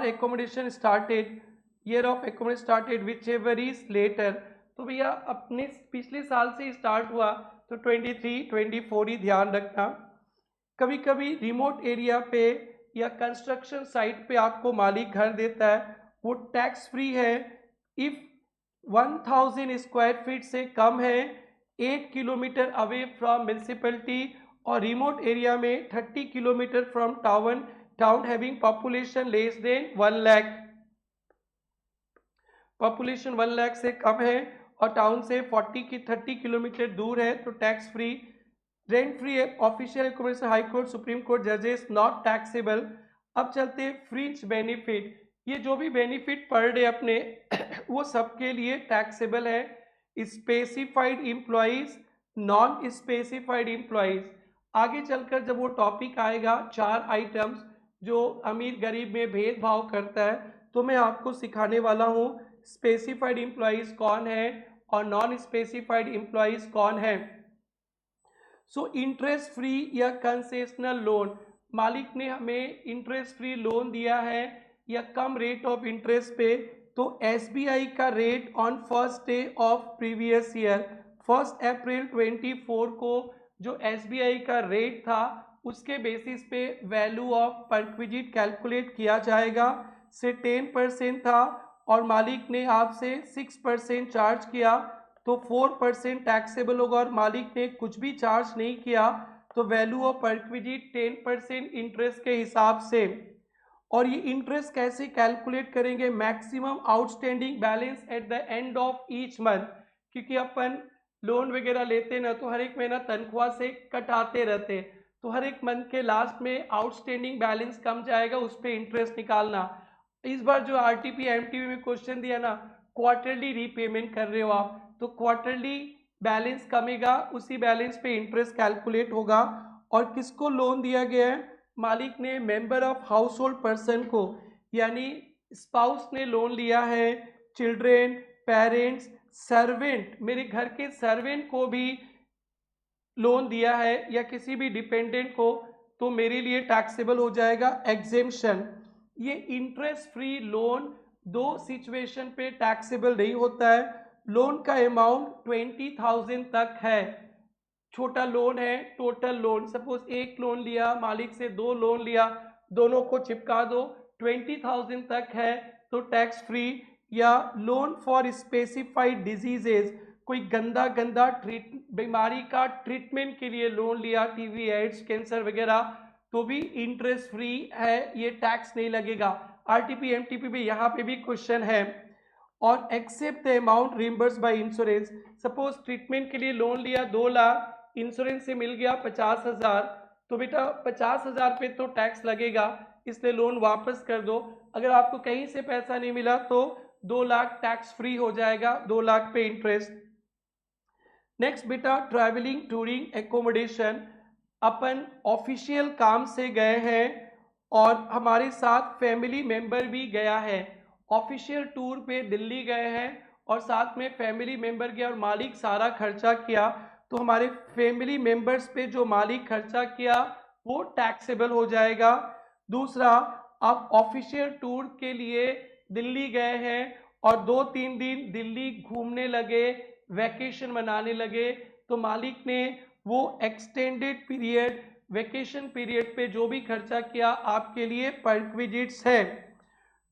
accommodation started, year of accommodation started whichever is later, तो भैया अपने पिछले साल से स्टार्ट हुआ तो 23-24 ही ध्यान रखना। कभी कभी रिमोट एरिया पे या कंस्ट्रक्शन साइट पे आपको मालिक घर देता है, वो टैक्स फ्री है इफ 1000 स्क्वायर फीट से कम है, 8 किलोमीटर अवे फ्रॉम म्यूनिसिपैलिटी, और रिमोट एरिया में 30 kilometre from town having population less than 1 lakh, population 1 lakh से कम है और टाउन से 30 किलोमीटर दूर है तो tax free. Rent free official accommodation high Court Supreme court जजेस नॉट टैक्सेबल। अब चलते हैं फ्रिंज बेनिफिट, ये जो भी बेनिफिट पर डे अपने वो सबके लिए टैक्सेबल है। Specified employees, non specified employees, आगे चलकर जब वो टॉपिक आएगा 4 आइटम्स जो अमीर गरीब में भेदभाव करता है, तो मैं आपको सिखाने वाला हूँ स्पेसिफाइड एम्प्लॉइज कौन है और नॉन स्पेसिफाइड एम्प्लॉइज कौन है। सो इंटरेस्ट फ्री या कंसेशनल लोन, मालिक ने हमें इंटरेस्ट फ्री लोन दिया है या कम रेट ऑफ इंटरेस्ट पे, तो एसबीआई का rate on first day of previous year 1 अप्रैल 24 को जो एसबीआई का रेट था उसके बेसिस पे वैल्यू ऑफ परक्विजिट कैलकुलेट किया जाएगा। से 10% था और मालिक ने आपसे 6% चार्ज किया तो 4% टैक्सेबल होगा, और मालिक ने कुछ भी चार्ज नहीं किया तो वैल्यू ऑफ परक्विजिट 10% इंटरेस्ट के हिसाब से। और ये इंटरेस्ट कैसे कैलकुलेट करेंगे, maximum outstanding balance at the end of each month, क्योंकि अपन लोन वगैरह लेते ना तो हर एक महीना तनख्वाह से कटाते रहते, तो हर एक मंथ के लास्ट में आउटस्टैंडिंग बैलेंस कम जाएगा, उस पर इंटरेस्ट निकालना। इस बार जो आरटीपी एमटीपी में क्वेश्चन दिया ना, क्वार्टरली रीपेमेंट कर रहे हो आप, तो क्वार्टरली बैलेंस कमेगा, उसी बैलेंस पे इंटरेस्ट कैलकुलेट होगा। और किसको लोन दिया गया है, मालिक ने member of house hold person को, यानी स्पाउस ने लोन लिया है, चिल्ड्रेन, पेरेंट्स, सर्वेंट, मेरे घर के सर्वेंट को भी लोन दिया है या किसी भी डिपेंडेंट को, तो मेरे लिए टैक्सेबल हो जाएगा एग्जेम्पशन। ये इंटरेस्ट फ्री लोन दो सिचुएशन पे टैक्सेबल नहीं होता है। लोन का अमाउंट 20,000 तक है, छोटा लोन है, टोटल लोन सपोज एक लोन लिया, मालिक से 2 लोन लिया, दोनों को चिपका दो, 20,000 तक है तो टैक्स फ्री। या लोन फॉर स्पेसिफाइड डिजीजेज, कोई गंदा गंदा बीमारी का ट्रीटमेंट के लिए लोन लिया, टीवी, एड्स, कैंसर वगैरह, तो भी इंटरेस्ट फ्री है, ये टैक्स नहीं लगेगा। आरटीपी एमटीपी पे यहाँ पे भी क्वेश्चन है। और except the amount reimburse by insurance, suppose treatment के लिए लोन लिया 2 लाख, इंश्योरेंस से मिल गया 50,000, तो बेटा 50,000 पे तो टैक्स लगेगा, इसलिए लोन वापस कर दो। अगर आपको कहीं से पैसा नहीं मिला तो 2 लाख टैक्स फ्री हो जाएगा, 2 लाख पे इंटरेस्ट। नेक्स्ट बेटा ट्रैवलिंग टूरिंग एकोमोडेशन, अपन ऑफिशियल काम से गए हैं और हमारे साथ फैमिली मेंबर भी गया है, ऑफिशियल टूर पे दिल्ली गए हैं और साथ में फैमिली मेंबर गया और मालिक सारा खर्चा किया, तो हमारे फैमिली मेंबर्स पे जो मालिक खर्चा किया वो टैक्सेबल हो जाएगा। दूसरा, आप ऑफिशियल टूर के लिए दिल्ली गए हैं और 2-3 दिन दिल्ली घूमने लगे, वैकेशन मनाने लगे, तो मालिक ने वो एक्सटेंडेड पीरियड, वैकेशन पीरियड पे जो भी खर्चा किया आपके लिए परक्विजिट्स है।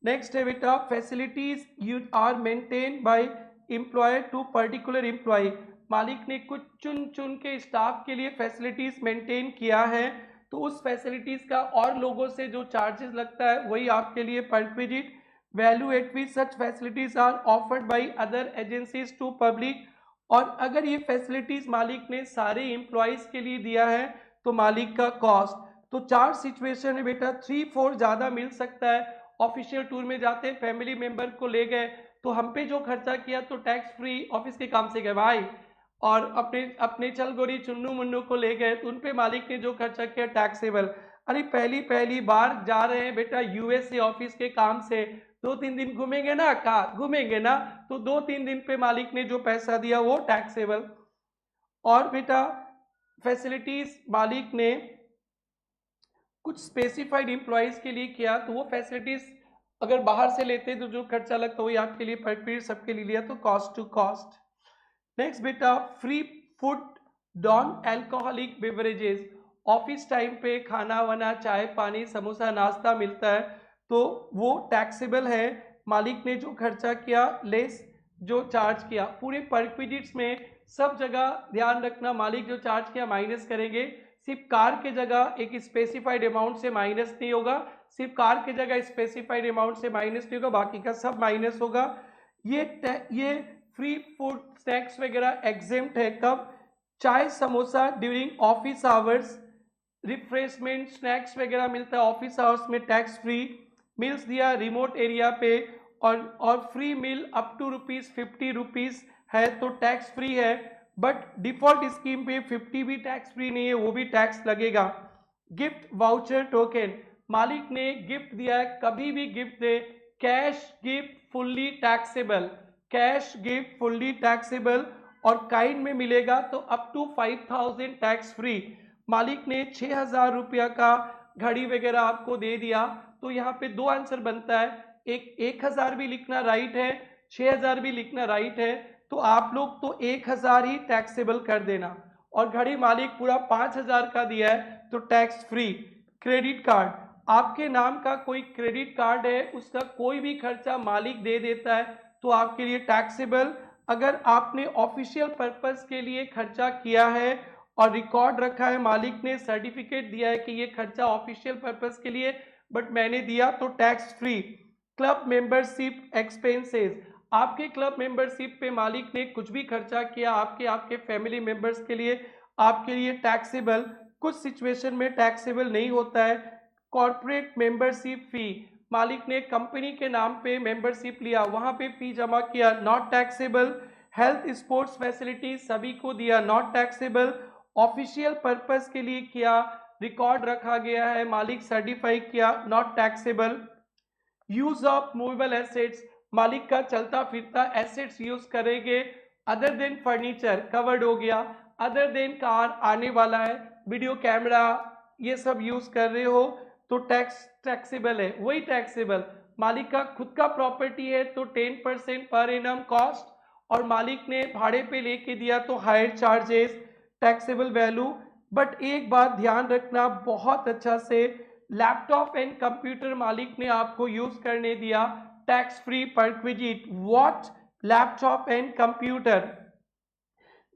नेक्स्ट है बेटा facilities you are maintain by employer to particular employee, मालिक ने कुछ चुन चुन के स्टाफ के लिए फैसिलिटीज मेंटेन किया है, तो उस फैसिलिटीज का और लोगों से जो चार्जेस लगता है वही आपके लिए perquisite. Value at which such facilities are offered by other agencies to public, और अगर ये फैसिलिटीज मालिक ने सारे एम्प्लॉयज के लिए दिया है तो मालिक का कॉस्ट। तो 4 सिचुएशन है बेटा, 3-4 ज्यादा मिल सकता है। ऑफिशियल टूर में जाते हैं, फैमिली मेंबर को ले गए तो हम पे जो खर्चा किया तो टैक्स फ्री, ऑफिस के काम से गए भाई, और अपने अपने चल गोरी चुन्नू मुन्नू को ले गए तो उन पे मालिक ने जो खर्चा किया टैक्सेबल। अरे पहली बार जा रहे हैं बेटा यूएस से ऑफिस के काम से, 2-3 दिन घूमेंगे ना, कहा घूमेंगे ना, तो 2-3 दिन पे मालिक ने जो पैसा दिया वो टैक्सेबल। और बेटा फैसिलिटीज मालिक ने कुछ स्पेसिफाइड एम्प्लॉयज के लिए किया तो वो फैसिलिटीज अगर बाहर से लेते तो जो खर्चा लगता वही आपके लिए पर पीरियड सबके लिए लिया, तो कॉस्ट टू कॉस्ट। नेक्स्ट बेटा free food non alcoholic beverages, office time पे खाना वाना, चाय पानी, समोसा, नाश्ता मिलता है तो वो टैक्सेबल है, मालिक ने जो खर्चा किया लेस जो चार्ज किया। पूरे परक्विजिट्स में सब जगह ध्यान रखना, मालिक जो चार्ज किया माइनस करेंगे, सिर्फ कार के जगह एक स्पेसिफाइड अमाउंट से माइनस नहीं होगा, सिर्फ कार के जगह स्पेसिफाइड अमाउंट से माइनस नहीं होगा, बाकी का सब माइनस होगा। ये फ्री फूड स्नैक्स वगैरह एग्जेम्प्ट है कब, चाय samosa during office hours, refreshment snacks वगैरह मिलता है ऑफिस आवर्स में टैक्स फ्री, मील्स दिया रिमोट एरिया पे और फ्री मील अप टू ₹50 है तो टैक्स फ्री है। बट डिफॉल्ट स्कीम पे 50 भी टैक्स फ्री नहीं है, वो भी टैक्स लगेगा। गिफ्ट वाउचर टोकन, मालिक ने गिफ्ट दिया है, कभी भी गिफ्ट दे, cash gift fully taxable, cash gift fully taxable, और काइंड में मिलेगा तो अप टू 5000 टैक्स फ्री। मालिक ने 6000 रुपया का घड़ी वगैरह आपको दे दिया, तो यहाँ पे दो आंसर बनता है, एक 1000 भी लिखना राइट है, 6000 भी लिखना राइट है, तो आप लोग तो 1000 ही टैक्सेबल कर देना, और घड़ी मालिक पूरा 5000 का दिया है तो टैक्स फ्री। क्रेडिट कार्ड, आपके नाम का कोई क्रेडिट कार्ड है, उसका कोई भी खर्चा मालिक दे देता है तो आपके लिए टैक्सेबल। अगर आपने ऑफिशियल पर्पस के लिए खर्चा किया है और रिकॉर्ड रखा है, मालिक ने सर्टिफिकेट दिया है कि ये खर्चा ऑफिशियल पर्पस के लिए बट मैंने दिया, तो tax free. Club membership expenses, आपके क्लब मेंबरशिप पे मालिक ने कुछ भी खर्चा किया आपके आपके फैमिली मेंबर्स के लिए, आपके लिए टैक्सेबल। कुछ सिचुएशन में टैक्सेबल नहीं होता है। कॉर्पोरेट मेंबरशिप फी, मालिक ने कंपनी के नाम पे मेंबरशिप लिया, वहां पे फी जमा किया, not taxable. Health sports facility सभी को दिया, नॉट टैक्सेबल। ऑफिशियल पर्पस के लिए किया, रिकॉर्ड रखा गया है, मालिक सर्टिफाई किया, not taxable. Use of movable assets, मालिक का चलता फिरता एसेट्स यूज करेंगे, अदर देन फर्नीचर कवर्ड हो गया, अदर देन कार आने वाला है, वीडियो कैमरा ये सब यूज कर रहे हो तो टैक्सेबल है, वही टैक्सेबल। मालिक का खुद का प्रॉपर्टी है तो 10% पर एनम कॉस्ट, और मालिक ने भाड़े पे लेके दिया तो higher charges, taxable value. But एक बात ध्यान रखना बहुत अच्छा से, लैपटॉप एंड कंप्यूटर मालिक ने आपको यूज करने दिया, tax free perquisite. What? Laptop and computer.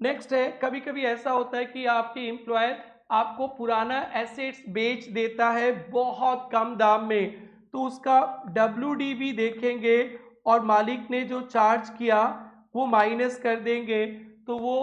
Next है, कभी कभी ऐसा होता है कि आपके एम्प्लॉयर आपको पुराना एसेट्स बेच देता है बहुत कम दाम में, तो उसका WDV देखेंगे और मालिक ने जो चार्ज किया वो माइनस कर देंगे, तो वो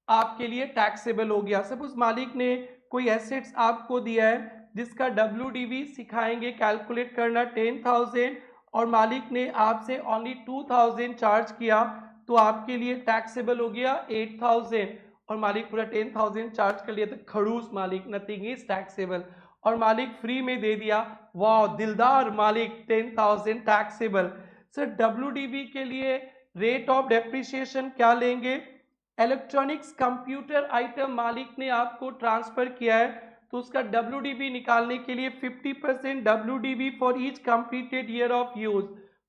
आपके लिए टैक्सेबल हो गया। सपोज मालिक ने कोई एसेट्स आपको दिया है जिसका WDV सिखाएंगे कैलकुलेट करना 10,000, और मालिक ने आपसे ओनली 2,000 चार्ज किया, तो आपके लिए टैक्सेबल हो गया 8,000, और मालिक पूरा 10,000 चार्ज कर लिया तो खड़ूस मालिक, नथिंग इज टैक्सेबल, और मालिक फ्री में दे दिया, वाह दिलदार मालिक, 10,000 टैक्सेबल। सर WDV के लिए रेट ऑफ डेप्रिसिएशन क्या लेंगे? इलेक्ट्रॉनिक्स कंप्यूटर आइटम मालिक ने आपको ट्रांसफर किया है तो उसका WDV निकालने के लिए 50% WDV for each completed year of use,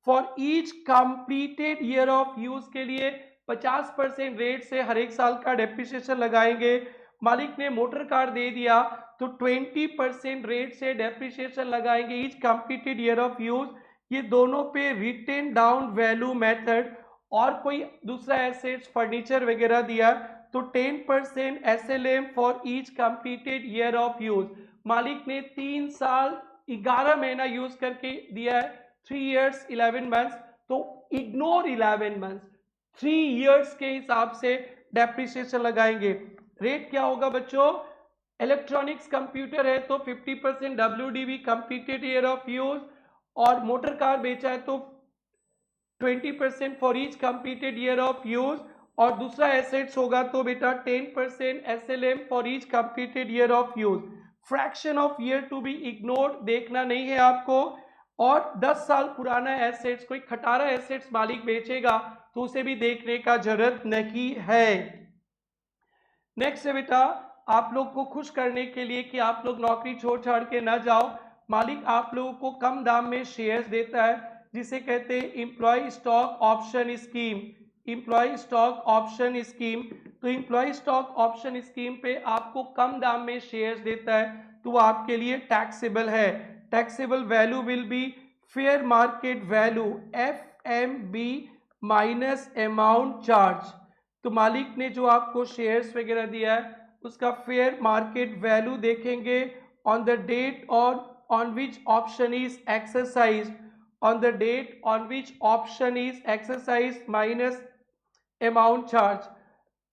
for each completed year of use के लिए 50% रेट से हर एक साल का डेप्रिसिएशन लगाएंगे। मालिक ने मोटर कार दे दिया तो 20% रेट से डेप्रिसिएशन लगाएंगे each completed year of use. ये दोनों पे रिटेन डाउन वैल्यू मेथड, और कोई दूसरा एसेट्स फर्नीचर वगैरह दिया तो 10% SLM for each completed year of use. मालिक ने 3 साल 11 महीना यूज करके दिया है, 3 years 11 months, तो इग्नोर 11 months, 3 years के हिसाब से डेप्रिसिएशन लगाएंगे। रेट क्या होगा बच्चों? इलेक्ट्रॉनिक्स कंप्यूटर है तो 50% WDV completed year of use, और मोटर कार बेचा है तो 20% for each completed year of use, और दूसरा एसेट्स होगा तो बेटा 10% SLM for each completed year of use. Fraction of year to be ignored देखना नहीं है आपको, और 10 साल पुराना एसेट्स, कोई खटारा एसेट्स मालिक बेचेगा तो उसे भी देखने का जरूरत नहीं है। नेक्स्ट है बेटा, आप लोग को खुश करने के लिए कि आप लोग नौकरी छोड़ छाड़ के ना जाओ, मालिक आप लोगों को कम दाम में शेयर्स देता है जिसे कहते हैं employee stock option scheme. Employee stock option scheme, तो एम्प्लॉय स्टॉक ऑप्शन स्कीम पे आपको कम दाम में शेयर्स देता है तो आपके लिए टैक्सेबल है। Taxable value will be fair market value FMB minus amount charge. तो मालिक ने जो आपको शेयर्स वगैरह दिया है उसका फेयर मार्केट वैल्यू देखेंगे on the date on which option is exercise, on the date on which option is exercised minus amount charge।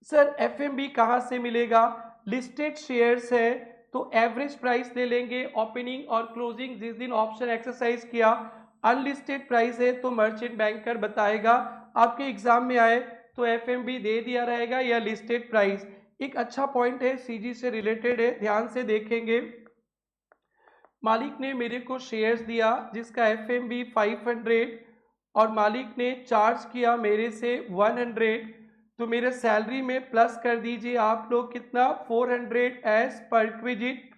Sir FMB कहाँ से मिलेगा? लिस्टेड शेयर्स है तो एवरेज प्राइस ले लेंगे ओपनिंग और क्लोजिंग जिस दिन ऑप्शन एक्सरसाइज किया। अनलिस्टेड प्राइस है तो मर्चेंट बैंकर बताएगा। आपके एग्जाम में आए तो एफएमबी दे दिया रहेगा या लिस्टेड प्राइस। एक अच्छा पॉइंट है, सीजी से रिलेटेड है, ध्यान से देखेंगे। मालिक ने मेरे को शेयर्स दिया जिसका एफएमबी 500 और मालिक ने चार्ज किया मेरे से 100, तो मेरे सैलरी में प्लस कर दीजिए आप लोग कितना 400 एज परक्विजिट।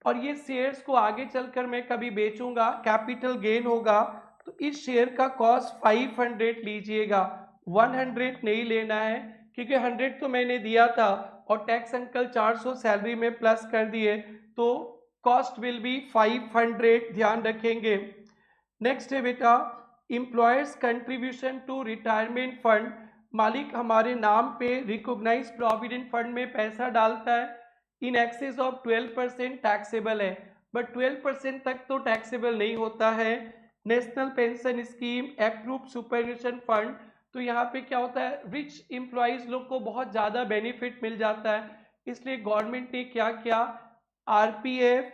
और ये शेयर्स को आगे चलकर मैं कभी बेचूंगा, कैपिटल गेन होगा, तो इस शेयर का कॉस्ट 500 लीजिएगा, 100 नहीं लेना है, क्योंकि 100 तो मैंने दिया था और टैक्स अंकल 400 सैलरी में प्लस कर दिए, तो कॉस्ट विल बी 500, ध्यान रखेंगे। नेक्स्ट है बेटा employer's contribution to retirement fund. मालिक हमारे नाम पे रिकॉग्नाइज प्रोविडेंट फंड में पैसा डालता है, इन एक्सेस ऑफ 12% टैक्सेबल है, बट 12% तक तो टैक्सेबल नहीं होता है। National pension scheme approve superannuation fund, तो यहाँ पे क्या होता है, रिच एम्प्लॉयज लोग को बहुत ज़्यादा बेनिफिट मिल जाता है, इसलिए गवर्नमेंट ने क्या किया, RPF,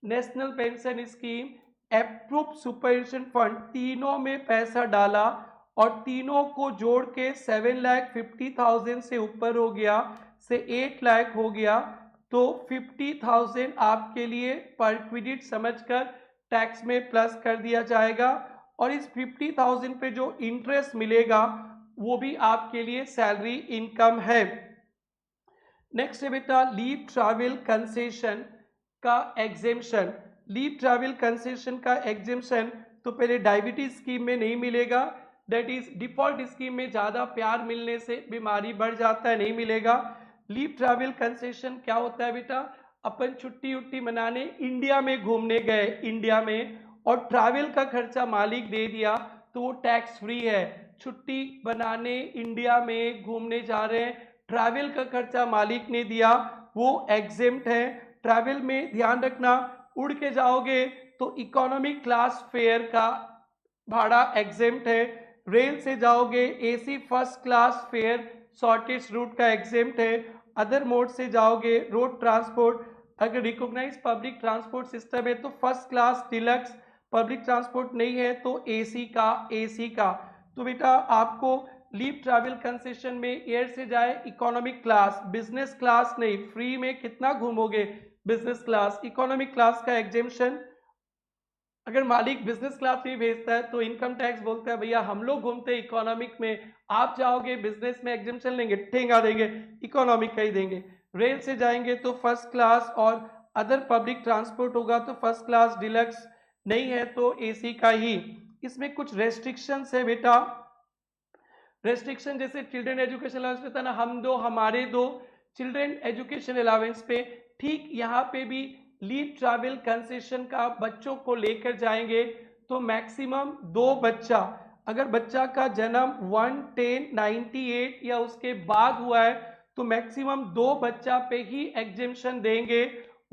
national pension scheme, approve superannuation fund, तीनों में पैसा डाला और तीनों को जोड़ के 7,50,000 से ऊपर हो गया, से 8 लाख हो गया, तो 50,000 आपके लिए पर क्रेडिट समझकर टैक्स में प्लस कर दिया जाएगा, और इस 50,000 पे जो इंटरेस्ट मिलेगा वो भी आपके लिए सैलरी इनकम है। नेक्स्ट है बेटा लीव ट्रैवल कंसेशन का एग्जेम्पशन। लीव ट्रैवल कंसेशन का एग्जेम्पशन तो पहले डायबिटीज स्कीम में नहीं मिलेगा, दैट इज डिफॉल्ट स्कीम में ज़्यादा प्यार मिलने से बीमारी बढ़ जाता है, नहीं मिलेगा। लीव ट्रैवल कंसेशन क्या होता है बेटा, अपन छुट्टी उट्टी मनाने इंडिया में घूमने गए, इंडिया में, और ट्रैवल का खर्चा मालिक दे दिया तो वो टैक्स फ्री है। छुट्टी बनाने इंडिया में घूमने जा रहे हैं, ट्रैवल का खर्चा मालिक ने दिया, वो एग्जेम्प्ट है। ट्रैवल में ध्यान रखना, उड़ के जाओगे तो इकोनॉमिक क्लास फेयर का भाड़ा एग्जेम्प्ट है, रेल से जाओगे AC first class fair shortest route का एग्जेम्प्ट है, अदर मोड से जाओगे रोड ट्रांसपोर्ट, अगर रिकॉग्नाइज पब्लिक ट्रांसपोर्ट सिस्टम है तो first class deluxe, public transport नहीं है तो एसी का। तो बेटा आपको लीव ट्रैवल कंसेशन में एयर से जाए इकोनॉमिक क्लास, बिजनेस क्लास नहीं, फ्री में कितना घूमोगे, बिजनेस क्लास, इकोनॉमिक क्लास का एग्जेम्पशन। अगर मालिक बिजनेस क्लास में भेजता है तो इनकम टैक्स बोलता है भैया हम लोग घूमते हैं इकोनॉमिक में, आप जाओगे बिजनेस में, एग्जेम्पशन लेंगे, ठेंगा देंगे, इकोनॉमिक का ही देंगे। रेल से जाएंगे तो फर्स्ट क्लास, और अदर पब्लिक ट्रांसपोर्ट होगा तो फर्स्ट क्लास डिलक्स, नहीं है तो एसी का ही। इसमें कुछ रेस्ट्रिक्शंस है बेटा, रेस्ट्रिक्शन जैसे चिल्ड्रन एजुकेशन अलाउंस पे था ना, हम दो हमारे दो, चिल्ड्रन एजुकेशन अलाउंस पे, ठीक यहाँ पे भी लीव ट्रैवल कंसेशन का बच्चों को लेकर जाएंगे तो मैक्सिमम 2 बच्चा, अगर बच्चा का जन्म 1/10/98 या उसके बाद हुआ है तो मैक्सिमम 2 बच्चा पे ही एग्जेम्पशन देंगे।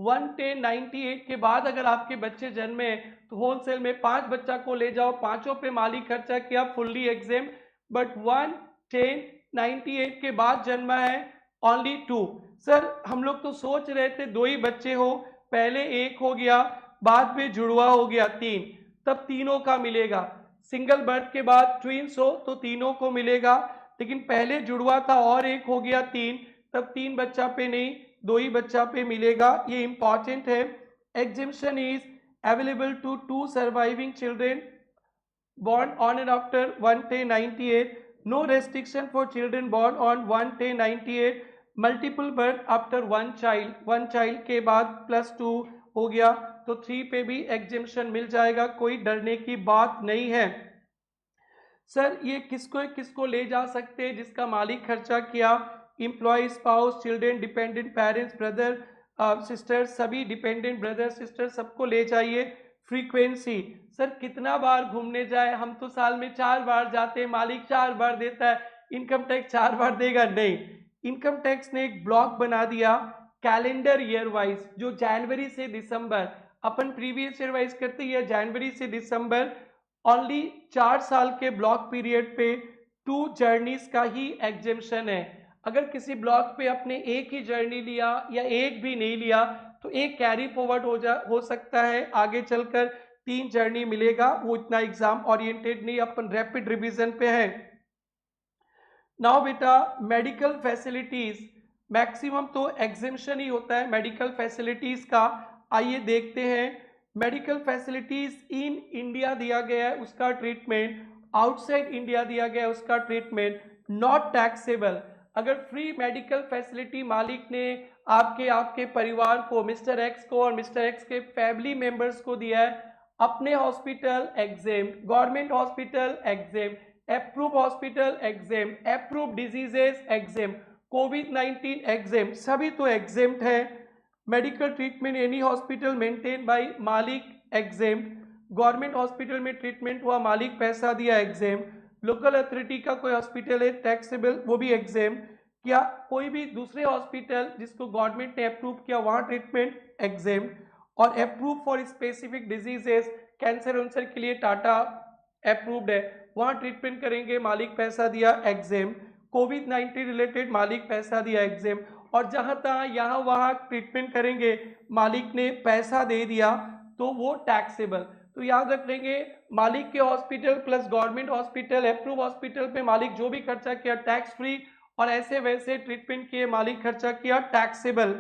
1/10/98 के बाद अगर आपके बच्चे जन्मे तो होलसेल में 5 बच्चा को ले जाओ, पांचों पे मालिक खर्चा किया, फुल्ली एग्जेम, बट 1/10/98 के बाद जन्मा है ओनली 2। सर हम लोग तो सोच रहे थे 2 ही बच्चे हो, पहले 1 हो गया, बाद में जुड़वा हो गया 3, तब तीनों का मिलेगा। सिंगल बर्थ के बाद ट्विंस हो तो तीनों को मिलेगा, लेकिन पहले जुड़वा था और 1 हो गया 3, तब 3 बच्चा पे नहीं, 2 ही बच्चा पे मिलेगा, ये इंपॉर्टेंट है। Exemption is available to 2 surviving children born on and after 1/10/98, no restriction for children born on 1/10/98, multiple birth after one child के बाद +2 हो गया तो 3 पे भी एग्जेम्पशन मिल जाएगा, कोई डरने की बात नहीं है। सर ये किसको किसको ले जा सकते हैं जिसका मालिक खर्चा किया, employee, spouse, children, dependent parents, brother sister, सभी डिपेंडेंट ब्रदर सिस्टर सबको ले जाइए। फ्रीक्वेंसी, सर कितना बार घूमने जाए, हम तो साल में 4 बार जाते हैं, मालिक 4 बार देता है, इनकम टैक्स 4 बार देगा, नहीं। इनकम टैक्स ने एक ब्लॉक बना दिया कैलेंडर ईयर वाइज, जो जनवरी से दिसंबर, अपन प्रीवियस ईयर वाइज करते हैं, जनवरी से दिसंबर, ओनली 4 साल के ब्लॉक पीरियड पे 2 जर्नीज का ही एग्जेम्पशन है। अगर किसी ब्लॉक पे अपने एक ही जर्नी लिया या एक भी नहीं लिया तो एक कैरी फॉरवर्ड हो सकता है, आगे चलकर 3 जर्नी मिलेगा, वो इतना एग्जाम ओरिएंटेड नहीं, अपन रैपिड रिवीजन पे है। नाउ बेटा मेडिकल फैसिलिटीज, मैक्सिमम तो एग्जेम्पशन ही होता है मेडिकल फैसिलिटीज का। आइए देखते हैं मेडिकल फैसिलिटीज इन इंडिया दिया गया है उसका ट्रीटमेंट, आउटसाइड इंडिया दिया गया है उसका ट्रीटमेंट। नॉट टैक्सेबल, अगर फ्री मेडिकल फैसिलिटी मालिक ने आपके आपके परिवार को, मिस्टर एक्स को और मिस्टर एक्स के फैमिली मेंबर्स को दिया है, अपने hospital exempt, government hospital exempt, approved hospital exempt, approved diseases exempt, COVID-19 exempt, सभी तो exempt है। Medical treatment any hospital maintain by मालिक exempt, गवर्नमेंट हॉस्पिटल में ट्रीटमेंट हुआ मालिक पैसा दिया exempt, लोकल अथॉरिटी का कोई हॉस्पिटल है टैक्सेबल वो भी exempt, क्या कोई भी दूसरे हॉस्पिटल जिसको गवर्नमेंट ने अप्रूव किया वहां ट्रीटमेंट exempt, और approve for specific diseases, cancer वंसर के लिए टाटा अप्रूव्ड है वहां ट्रीटमेंट करेंगे मालिक पैसा दिया एग्जेम, कोविड-19 रिलेटेड मालिक पैसा दिया एग्जेम, और जहां तहां यहां वहां ट्रीटमेंट करेंगे मालिक ने पैसा दे दिया तो वो टैक्सेबल। तो याद रख लेंगे मालिक के hospital plus government hospital approve hospital पे मालिक जो भी खर्चा किया टैक्स फ्री, और ऐसे वैसे ट्रीटमेंट किए मालिक खर्चा किया टैक्सेबल।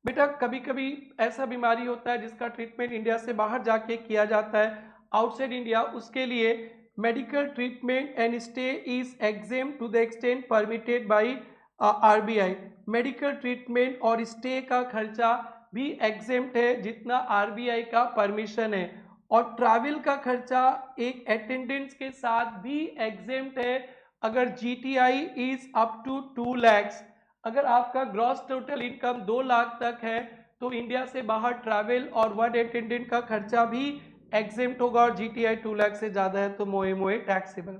बेटा कभी कभी ऐसा बीमारी होता है जिसका ट्रीटमेंट इंडिया से बाहर जाके किया जाता है आउटसाइड इंडिया, उसके लिए medical treatment and stay is exempt to the extent permitted by RBI. Medical treatment और स्टे का खर्चा भी एग्जेम्प्ट है जितना आरबीआई का परमिशन है, और ट्रैवल का खर्चा एक अटेंडेंस के साथ भी एग्जेम्प्ट है अगर GTI is up to 2 lakhs। अगर आपका ग्रॉस टोटल इनकम 2 लाख तक है तो इंडिया से बाहर ट्रैवल और वन अटेंडेंट का खर्चा भी एग्जेम्प्ट होगा, और जीटीआई 2 लाख से ज़्यादा है तो मोए मोए टैक्सेबल।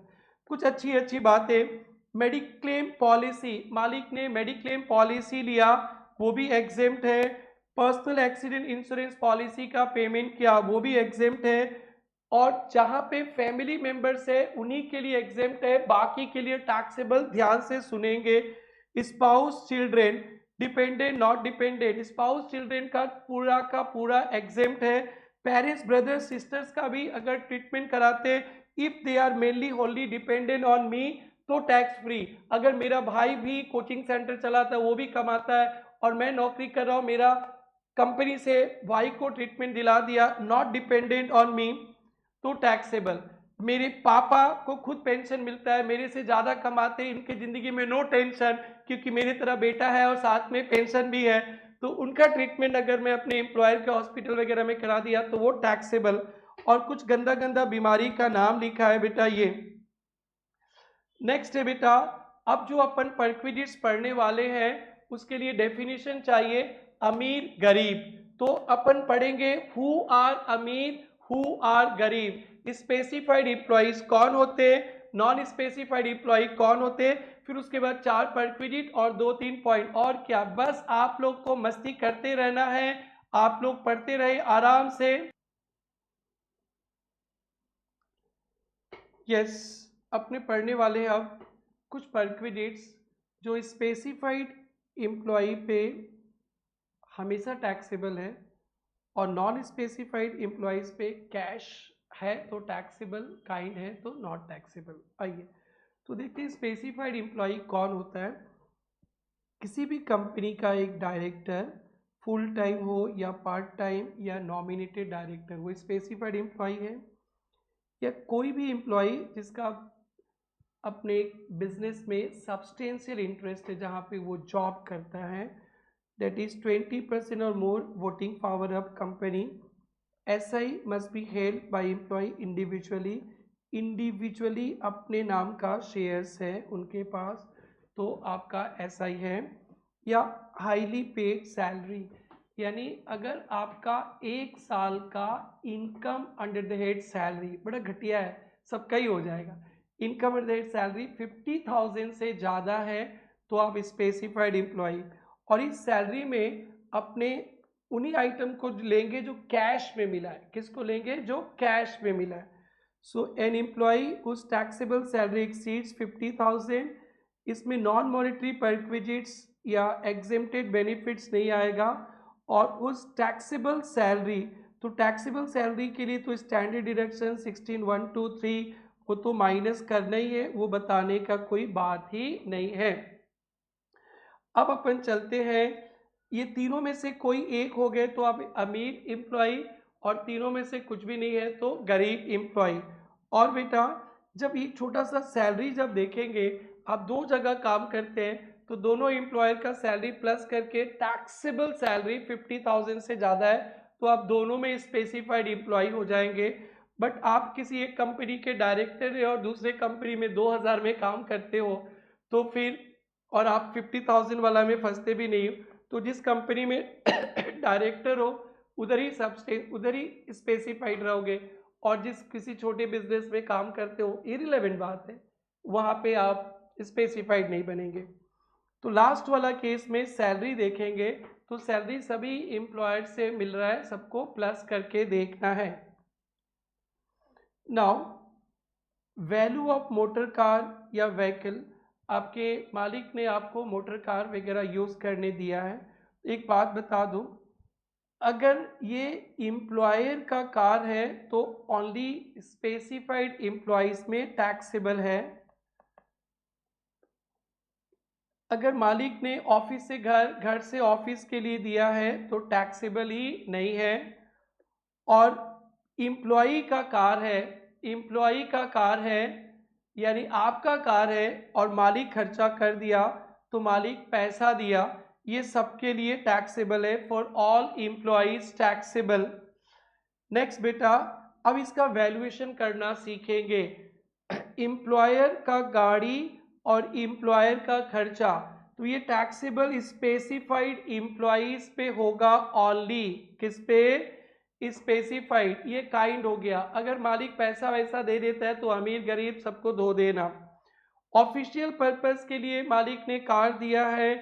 कुछ अच्छी अच्छी बातें, मेडिक्लेम पॉलिसी, मालिक ने मेडिक्लेम पॉलिसी लिया वो भी एग्जेम्प्ट है, पर्सनल एक्सीडेंट इंश्योरेंस पॉलिसी का पेमेंट किया वो भी एग्जेम्प्ट है, और जहां पे फैमिली मेंबर्स है उन्हीं के लिए एग्जेम्प्ट है, बाकी के लिए टैक्सेबल। ध्यान से सुनेंगे, spouse children, dependent not dependent, spouse children का पूरा एग्जेम्प्ट है। पेरेंट्स ब्रदर्स सिस्टर्स का भी अगर ट्रीटमेंट कराते if they are mainly wholly dependent on me तो टैक्स फ्री। अगर मेरा भाई भी कोचिंग सेंटर चलाता है वो भी कमाता है और मैं नौकरी कर रहा हूँ, मेरा कंपनी से भाई को ट्रीटमेंट दिला दिया नॉट डिपेंडेंट ऑन मी तो टैक्सेबल। मेरे पापा को खुद पेंशन मिलता है, मेरे से ज़्यादा कमाते हैं, इनकी ज़िंदगी में नो टेंशन क्योंकि मेरी तरह बेटा है और साथ में पेंशन भी है, तो उनका ट्रीटमेंट अगर मैं अपने एम्प्लॉयर के हॉस्पिटल वगैरह में करा दिया तो वो टैक्सेबल। और कुछ गंदा गंदा बीमारी का नाम लिखा है बेटा ये। नेक्स्ट है बेटा, अब जो अपन परक्विजिट्स पढ़ने वाले हैं उसके लिए डेफिनेशन चाहिए अमीर गरीब। तो अपन पढ़ेंगे हु आर अमीर, हु आर गरीब, स्पेसिफाइड एम्प्लॉइज कौन होते हैं, नॉन स्पेसिफाइड एम्प्लॉय कौन होते हैं, फिर उसके बाद 4 परक्विजिट और 2-3 पॉइंट। और क्या, बस आप लोग को मस्ती करते रहना है, आप लोग पढ़ते रहे आराम से। यस, अपने पढ़ने वाले हैं अब कुछ परक्विजिट्स जो स्पेसिफाइड एम्प्लॉय पे हमेशा टैक्सेबल है और नॉन स्पेसिफाइड एम्प्लॉयज पे कैश है तो टैक्सेबल, काइंड है तो नॉट टैक्सेबल। आइए तो देखते हैं स्पेसिफाइड एम्प्लॉय कौन होता है। किसी भी कंपनी का एक डायरेक्टर फुल टाइम हो या पार्ट टाइम या नॉमिनेटेड डायरेक्टर वो स्पेसिफाइड एम्प्लॉय है, या कोई भी एम्प्लॉय जिसका अपने बिजनेस में सब्सटेंशियल इंटरेस्ट है जहाँ पे वो जॉब करता है, that is 20% or more voting power of company. SI must be held by employee individually, individually अपने नाम का शेयर्स है उनके पास तो आपका SI है। या हाईली पेड सैलरी, यानी अगर आपका 1 साल का income under the head salary, बड़ा घटिया है सबका ही हो जाएगा, income under the head salary 50,000 से ज़्यादा है तो आप स्पेसिफाइड एम्प्लॉय, और इस सैलरी में अपने उन्हीं आइटम को लेंगे जो कैश में मिला है। किसको लेंगे? जो कैश में मिला है। So an employee whose taxable salary exceeds 50,000, इसमें नॉन मॉनेटरी परक्विजिट्स या एग्जेम्प्टेड बेनिफिट्स नहीं आएगा, और उस टैक्सेबल सैलरी, तो टैक्सेबल सैलरी के लिए तो स्टैंडर्ड डिडक्शन 16(1), 2, 3 वो तो माइनस करना ही है, वो बताने का कोई बात ही नहीं है। अब अपन चलते हैं, ये तीनों में से कोई एक हो गए तो आप अमीर एम्प्लॉय, और तीनों में से कुछ भी नहीं है तो गरीब एम्प्लॉय। और बेटा जब ये छोटा सा सैलरी जब देखेंगे, आप दो जगह काम करते हैं तो दोनों एम्प्लॉयर का सैलरी प्लस करके टैक्सेबल सैलरी 50,000 से ज़्यादा है, तो आप दोनों में स्पेसिफाइड एम्प्लॉय हो जाएंगे। बट आप किसी एक कंपनी के डायरेक्टर है और दूसरे कंपनी में 2000 में काम करते हो, तो फिर और आप 50,000 वाला में फंसते भी नहीं हो, तो जिस कंपनी में डायरेक्टर हो उधर ही स्पेसिफाइड रहोगे, और जिस किसी छोटे बिजनेस में काम करते हो इररिलेवेंट बात है, वहाँ पे आप स्पेसिफाइड नहीं बनेंगे। तो लास्ट वाला केस में सैलरी देखेंगे, तो सैलरी सभी एम्प्लॉयर से मिल रहा है, सबको प्लस करके देखना है। Now value of motor car या व्हीकल, आपके मालिक ने आपको मोटर कार वगैरह यूज़ करने दिया है। एक बात बता दूं, अगर ये एम्प्लॉयर का कार है तो ओनली स्पेसिफाइड एम्प्लॉयज में टैक्सेबल है। अगर मालिक ने ऑफिस से घर, घर से ऑफिस के लिए दिया है तो टैक्सेबल ही नहीं है। और एम्प्लॉई का कार है, एम्प्लॉई का कार है यानी आपका कार है और मालिक खर्चा कर दिया तो मालिक पैसा दिया, ये सबके लिए टैक्सेबल है, for all employees taxable. Next बेटा, अब इसका वैल्यूएशन करना सीखेंगे। एम्प्लॉयर का गाड़ी और एम्प्लॉयर का खर्चा, तो ये टैक्सेबल स्पेसिफाइड एम्प्लॉइज पे होगा ओनली। किस पे? स्पेसिफाइड। ये काइंड हो गया, अगर मालिक पैसा वैसा दे देता है तो अमीर गरीब सबको धो देना। ऑफिशियल पर्पस के लिए मालिक ने कार दिया है,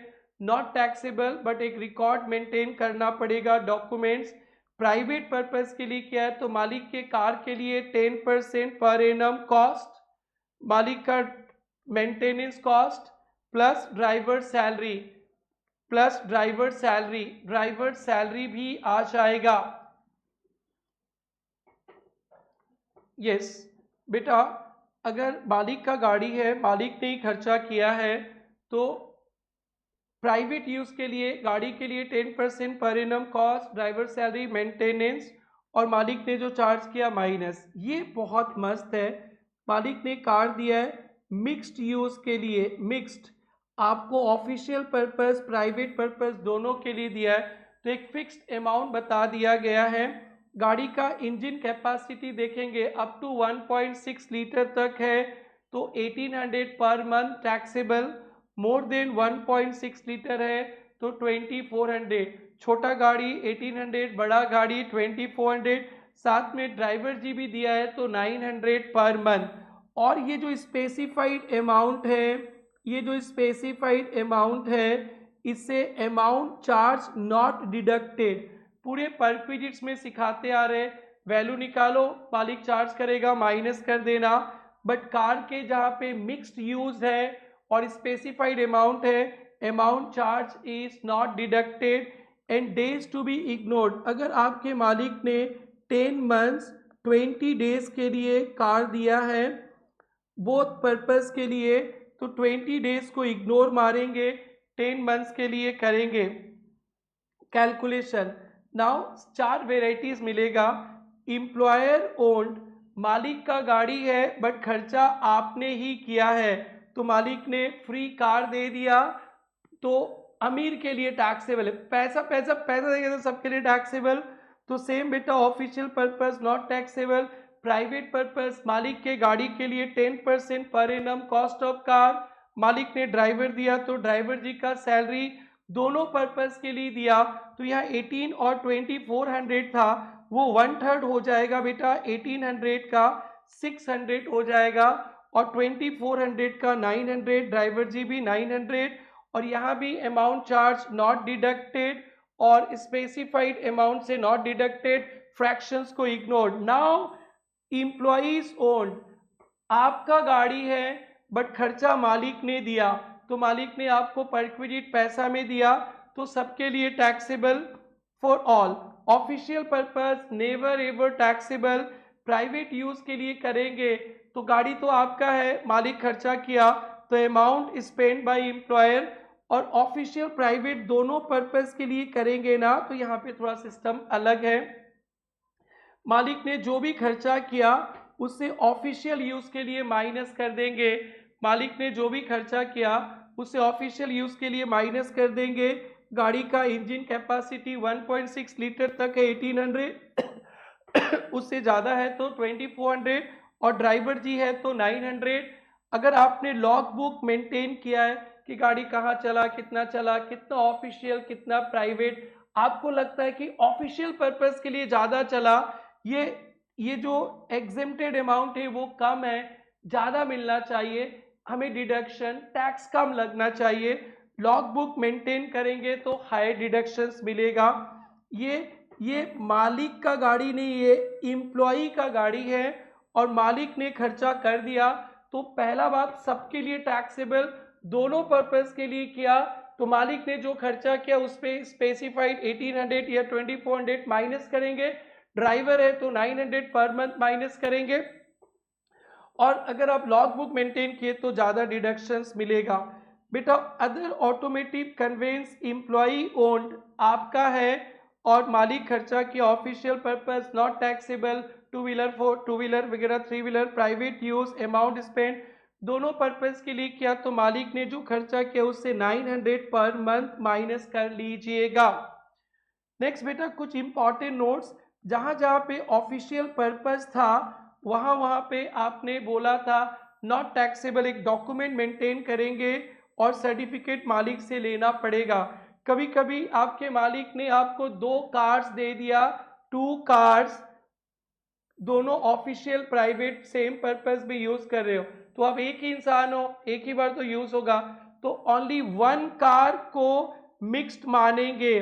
नॉट टैक्सेबल, बट एक रिकॉर्ड मेंटेन करना पड़ेगा, डॉक्यूमेंट्स। प्राइवेट पर्पस के लिए क्या है, तो मालिक के कार के लिए 10% पर एनम कॉस्ट, मालिक का maintenance cost plus driver salary, plus driver salary, driver salary भी आ जाएगा। यस बेटा, अगर मालिक का गाड़ी है, मालिक ने ही खर्चा किया है, तो प्राइवेट यूज़ के लिए गाड़ी के लिए 10% per annum cost, driver salary, maintenance, और मालिक ने जो चार्ज किया माइनस। ये बहुत मस्त है, मालिक ने कार दिया है मिक्स्ड यूज़ के लिए, मिक्स्ड, आपको ऑफिशियल पर्पस प्राइवेट पर्पस दोनों के लिए दिया है, तो एक फिक्स्ड अमाउंट बता दिया गया है। गाड़ी का इंजन कैपेसिटी देखेंगे अप टू 1.6 लीटर तक है तो 1800 per month taxable, more than 1.6 litre है तो 2400, छोटा गाड़ी 1800, बड़ा गाड़ी 2400, साथ में ड्राइवर जी भी दिया है तो 900 पर मंथ। और ये जो स्पेसिफाइड अमाउंट है, ये जो स्पेसिफाइड अमाउंट है, इससे अमाउंट चार्ज नॉट डिडक्टेड, पूरे परक्विजिट्स में सिखाते आ रहे, वैल्यू निकालो, मालिक चार्ज करेगा, माइनस कर देना। बट कार के जहाँ पे मिक्स्ड यूज है और स्पेसिफाइड अमाउंट है, amount charge is not deducted and days to be ignored. अगर आपके मालिक ने 10 मंथ्स 20 डेज के लिए कार दिया है बोथ पर्पस के लिए, तो 20 डेज को इग्नोर मारेंगे, 10 मंथ्स के लिए करेंगे कैलकुलेशन। नाउ 4 वेराइटीज मिलेगा। एम्प्लॉयर ओन्ड, मालिक का गाड़ी है बट खर्चा आपने ही किया है, तो मालिक ने फ्री कार दे दिया तो अमीर के लिए टैक्सेबल है, पैसा पैसा पैसा देंगे तो सबके लिए टैक्सेबल। तो सेम बेटा, official purpose not taxable, private purpose मालिक के गाड़ी के लिए 10% per annum cost of car, मालिक ने ड्राइवर दिया तो ड्राइवर जी का सैलरी, दोनों पर्पस के लिए दिया, तो यहाँ 18 और 2400 था वो 1/3 हो जाएगा बेटा, 1800 का 600 हो जाएगा और 2400 का 900, ड्राइवर जी भी 900, और यहाँ भी अमाउंट चार्ज नॉट डिडक्टेड और स्पेसिफाइड अमाउंट से नॉट डिडक्टेड, फ्रैक्शंस को इग्नोर। नाउ एम्प्लॉइज ओन्ड, आपका गाड़ी है बट खर्चा मालिक ने दिया, तो मालिक ने आपको परक्विजिट पैसा में दिया तो सबके लिए taxable for all. Official purpose never ever taxable, private use के लिए करेंगे तो गाड़ी तो आपका है, मालिक खर्चा किया, तो अमाउंट स्पेंड बाय एम्प्लॉयर, और ऑफिशियल प्राइवेट दोनों पर्पस के लिए करेंगे ना, तो यहाँ पे थोड़ा सिस्टम अलग है। मालिक ने जो भी खर्चा किया उससे ऑफिशियल यूज के लिए माइनस कर देंगे, मालिक ने जो भी खर्चा किया उससे ऑफिशियल यूज के लिए माइनस कर देंगे। गाड़ी का इंजन कैपेसिटी 1.6 लीटर तक है 1800 उससे ज़्यादा है तो 2400, और ड्राइवर जी है तो 900। अगर आपने लॉग बुक मेंटेन किया है कि गाड़ी कहाँ चला, कितना ऑफिशियल कितना प्राइवेट, आपको लगता है कि ऑफिशियल पर्पस के लिए ज़्यादा चला, ये जो एग्जेम्प्टेड अमाउंट है वो कम है, ज़्यादा मिलना चाहिए, हमें डिडक्शन टैक्स कम लगना चाहिए, लॉग बुक मेंटेन करेंगे तो हाई डिडक्शंस मिलेगा। ये मालिक का गाड़ी नहीं, ये एम्प्लॉई का गाड़ी है और मालिक ने खर्चा कर दिया, तो पहला बात सबके लिए टैक्सेबल, दोनों पर्पस के लिए किया, तो मालिक ने जो खर्चा किया उस पर स्पेसिफाइड 1800 या 2400 माइनस करेंगे, ड्राइवर है तो 900 पर मंथ माइनस करेंगे, और अगर आप लॉग बुक मेंटेन किए तो ज़्यादा डिडक्शंस मिलेगा। बेटा other automotive conveyance employee owned आपका है और मालिक खर्चा किया, official purpose not taxable, two wheeler वगैरह, three wheeler private use, amount spend दोनों पर्पस के लिए किया, तो मालिक ने जो खर्चा किया उससे 900 पर मंथ माइनस कर लीजिएगा। नेक्स्ट बेटा कुछ इंपॉर्टेंट नोट्स, जहां जहां पे ऑफिशियल पर्पस था वहां पे आपने बोला था नॉट टैक्सेबल, एक डॉक्यूमेंट मेंटेन करेंगे और सर्टिफिकेट मालिक से लेना पड़ेगा। कभी कभी आपके मालिक ने आपको 2 कार्स दे दिया, 2 कार्स, दोनों ऑफिशियल प्राइवेट सेम पर्पस भी यूज कर रहे हो, तो आप एक ही इंसान हो, एक ही बार तो यूज होगा, तो ओनली 1 कार को मिक्स्ड मानेंगे,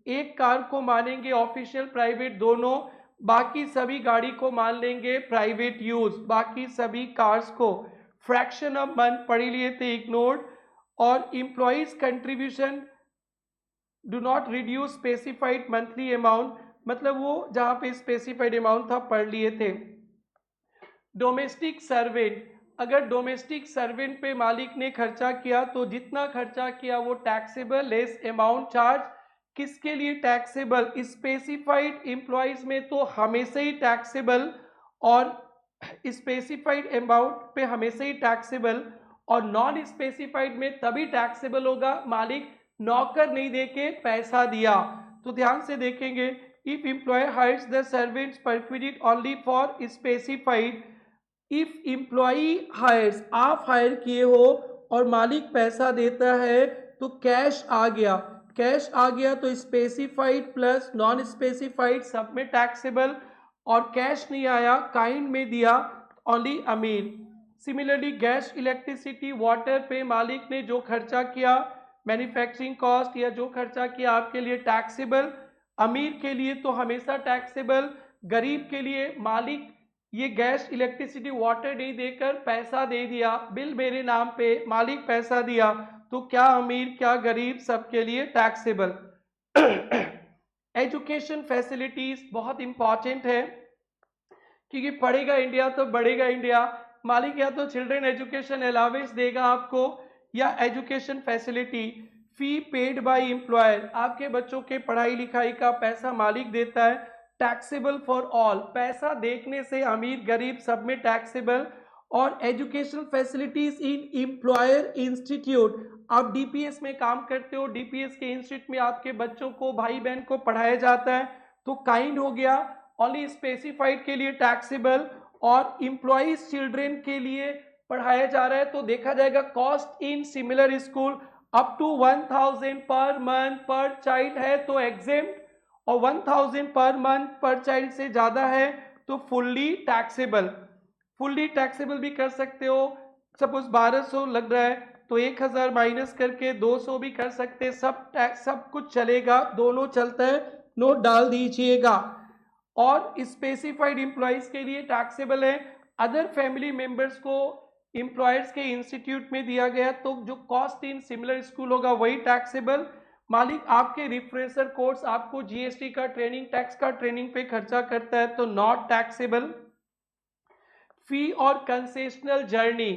एक कार को मानेंगे ऑफिशियल प्राइवेट दोनों, बाकी सभी गाड़ी को मान लेंगे प्राइवेट यूज, बाकी सभी कार्स को। फ्रैक्शन ऑफ मंथ पढ़ लिए थे, इग्नोर्ड, और employees contribution do not reduce specified monthly amount, मतलब वो जहां पे स्पेसिफाइड अमाउंट था पढ़ लिए थे। डोमेस्टिक सर्वेंट, अगर डोमेस्टिक सर्वेंट पे मालिक ने खर्चा किया तो जितना खर्चा किया वो टैक्सेबल, लेस अमाउंट चार्ज, किसके लिए टैक्सेबल, स्पेसिफाइड एम्प्लॉइज में तो हमेशा ही टैक्सेबल, और स्पेसिफाइड अमाउंट पे हमेशा ही टैक्सेबल, और नॉन स्पेसिफाइड में तभी टैक्सेबल होगा मालिक नौकर नहीं देके पैसा दिया। तो ध्यान से देखेंगे, if employer hires the servants perquisite only for specified, if employee hires, आप हायर किए हो और मालिक पैसा देता है तो कैश आ गया, कैश आ गया तो स्पेसिफाइड प्लस नॉन स्पेसिफाइड सब में टैक्सेबल, और कैश नहीं आया काइंड में दिया ओनली अमीर। सिमिलरली गैस, इलेक्ट्रिसिटी, वाटर पे मालिक ने जो खर्चा किया, मैन्युफैक्चरिंग कॉस्ट या जो खर्चा किया आपके लिए टैक्सेबल, अमीर के लिए तो हमेशा टैक्सेबल, गरीब के लिए मालिक ये गैस इलेक्ट्रिसिटी वाटर नहीं देकर पैसा दे दिया, बिल मेरे नाम पे मालिक पैसा दिया, तो क्या अमीर क्या गरीब सबके लिए टैक्सेबल। एजुकेशन फैसिलिटीज बहुत इंपॉर्टेंट है, क्योंकि पढ़ेगा इंडिया तो बढ़ेगा इंडिया, मालिक या तो चिल्ड्रन एजुकेशन अलावेंस देगा आपको या education facility, fee paid by employer, आपके बच्चों के पढ़ाई लिखाई का पैसा मालिक देता है, टैक्सेबल फॉर ऑल, पैसा देखने से अमीर गरीब सब में टैक्सेबल, और educational facilities in employer institute, आप डीपीएस में काम करते हो, डीपीएस के इंस्टीट्यूट में आपके बच्चों को भाई बहन को पढ़ाया जाता है, तो काइंड हो गया, ओनली स्पेसिफाइड के लिए टैक्सेबल, और एम्प्लॉइज चिल्ड्रन के लिए पढ़ाया जा रहा है तो देखा जाएगा cost in similar school up to 1000 per month पर चाइल्ड है तो एग्जेम्प्ट, और 1000 पर मंथ पर चाइल्ड से ज़्यादा है तो फुल्ली टैक्सेबल, फुल्ली टैक्सेबल भी कर सकते हो। सपोज 1200 लग रहा है तो 1000 माइनस करके 200 भी कर सकते हैं, सब कुछ चलेगा, दोनों चलता है, नोट डाल दीजिएगा। और स्पेसिफाइड एम्प्लॉइज के लिए टैक्सेबल है, अदर फैमिली मेंबर्स को एम्प्लॉयर्स के इंस्टीट्यूट में दिया गया तो जो कॉस्ट इन सिमिलर स्कूल होगा वही टैक्सेबल, मालिक आपके रिफ्रेशर कोर्स आपको जीएसटी का ट्रेनिंग, टैक्स का ट्रेनिंग पे खर्चा करता है तो नॉट टैक्सेबल। फी और कंसेशनल जर्नी,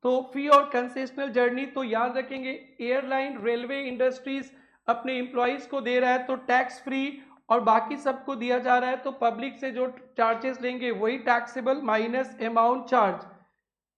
तो फी और कंसेशनल जर्नी तो याद रखेंगे, एयरलाइन रेलवे इंडस्ट्रीज अपने एम्प्लॉयज को दे रहा है तो टैक्स फ्री, और बाकी सबको दिया जा रहा है तो पब्लिक से जो चार्जेस लेंगे वही taxable minus amount charge.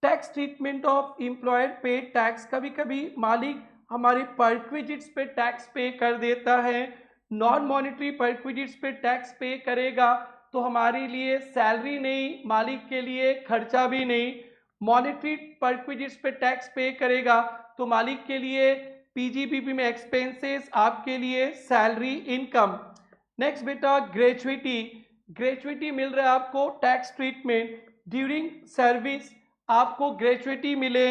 Tax treatment of employer पे टैक्स, कभी कभी मालिक हमारे परक्विजिट्स पे टैक्स पे कर देता है, नॉन मॉनिटरी परक्विजिट्स पे टैक्स पे करेगा तो हमारे लिए सैलरी नहीं, मालिक के लिए खर्चा भी नहीं। मॉनिटरी परक्विजिट्स पे टैक्स पे करेगा तो मालिक के लिए पीजीबीपी में एक्सपेंसेस, आपके लिए सैलरी इनकम। नेक्स्ट बेटा ग्रेचुइटी, ग्रेचुइटी मिल रहा है आपको टैक्स ट्रीटमेंट ड्यूरिंग सर्विस, आपको ग्रेचुइटी मिले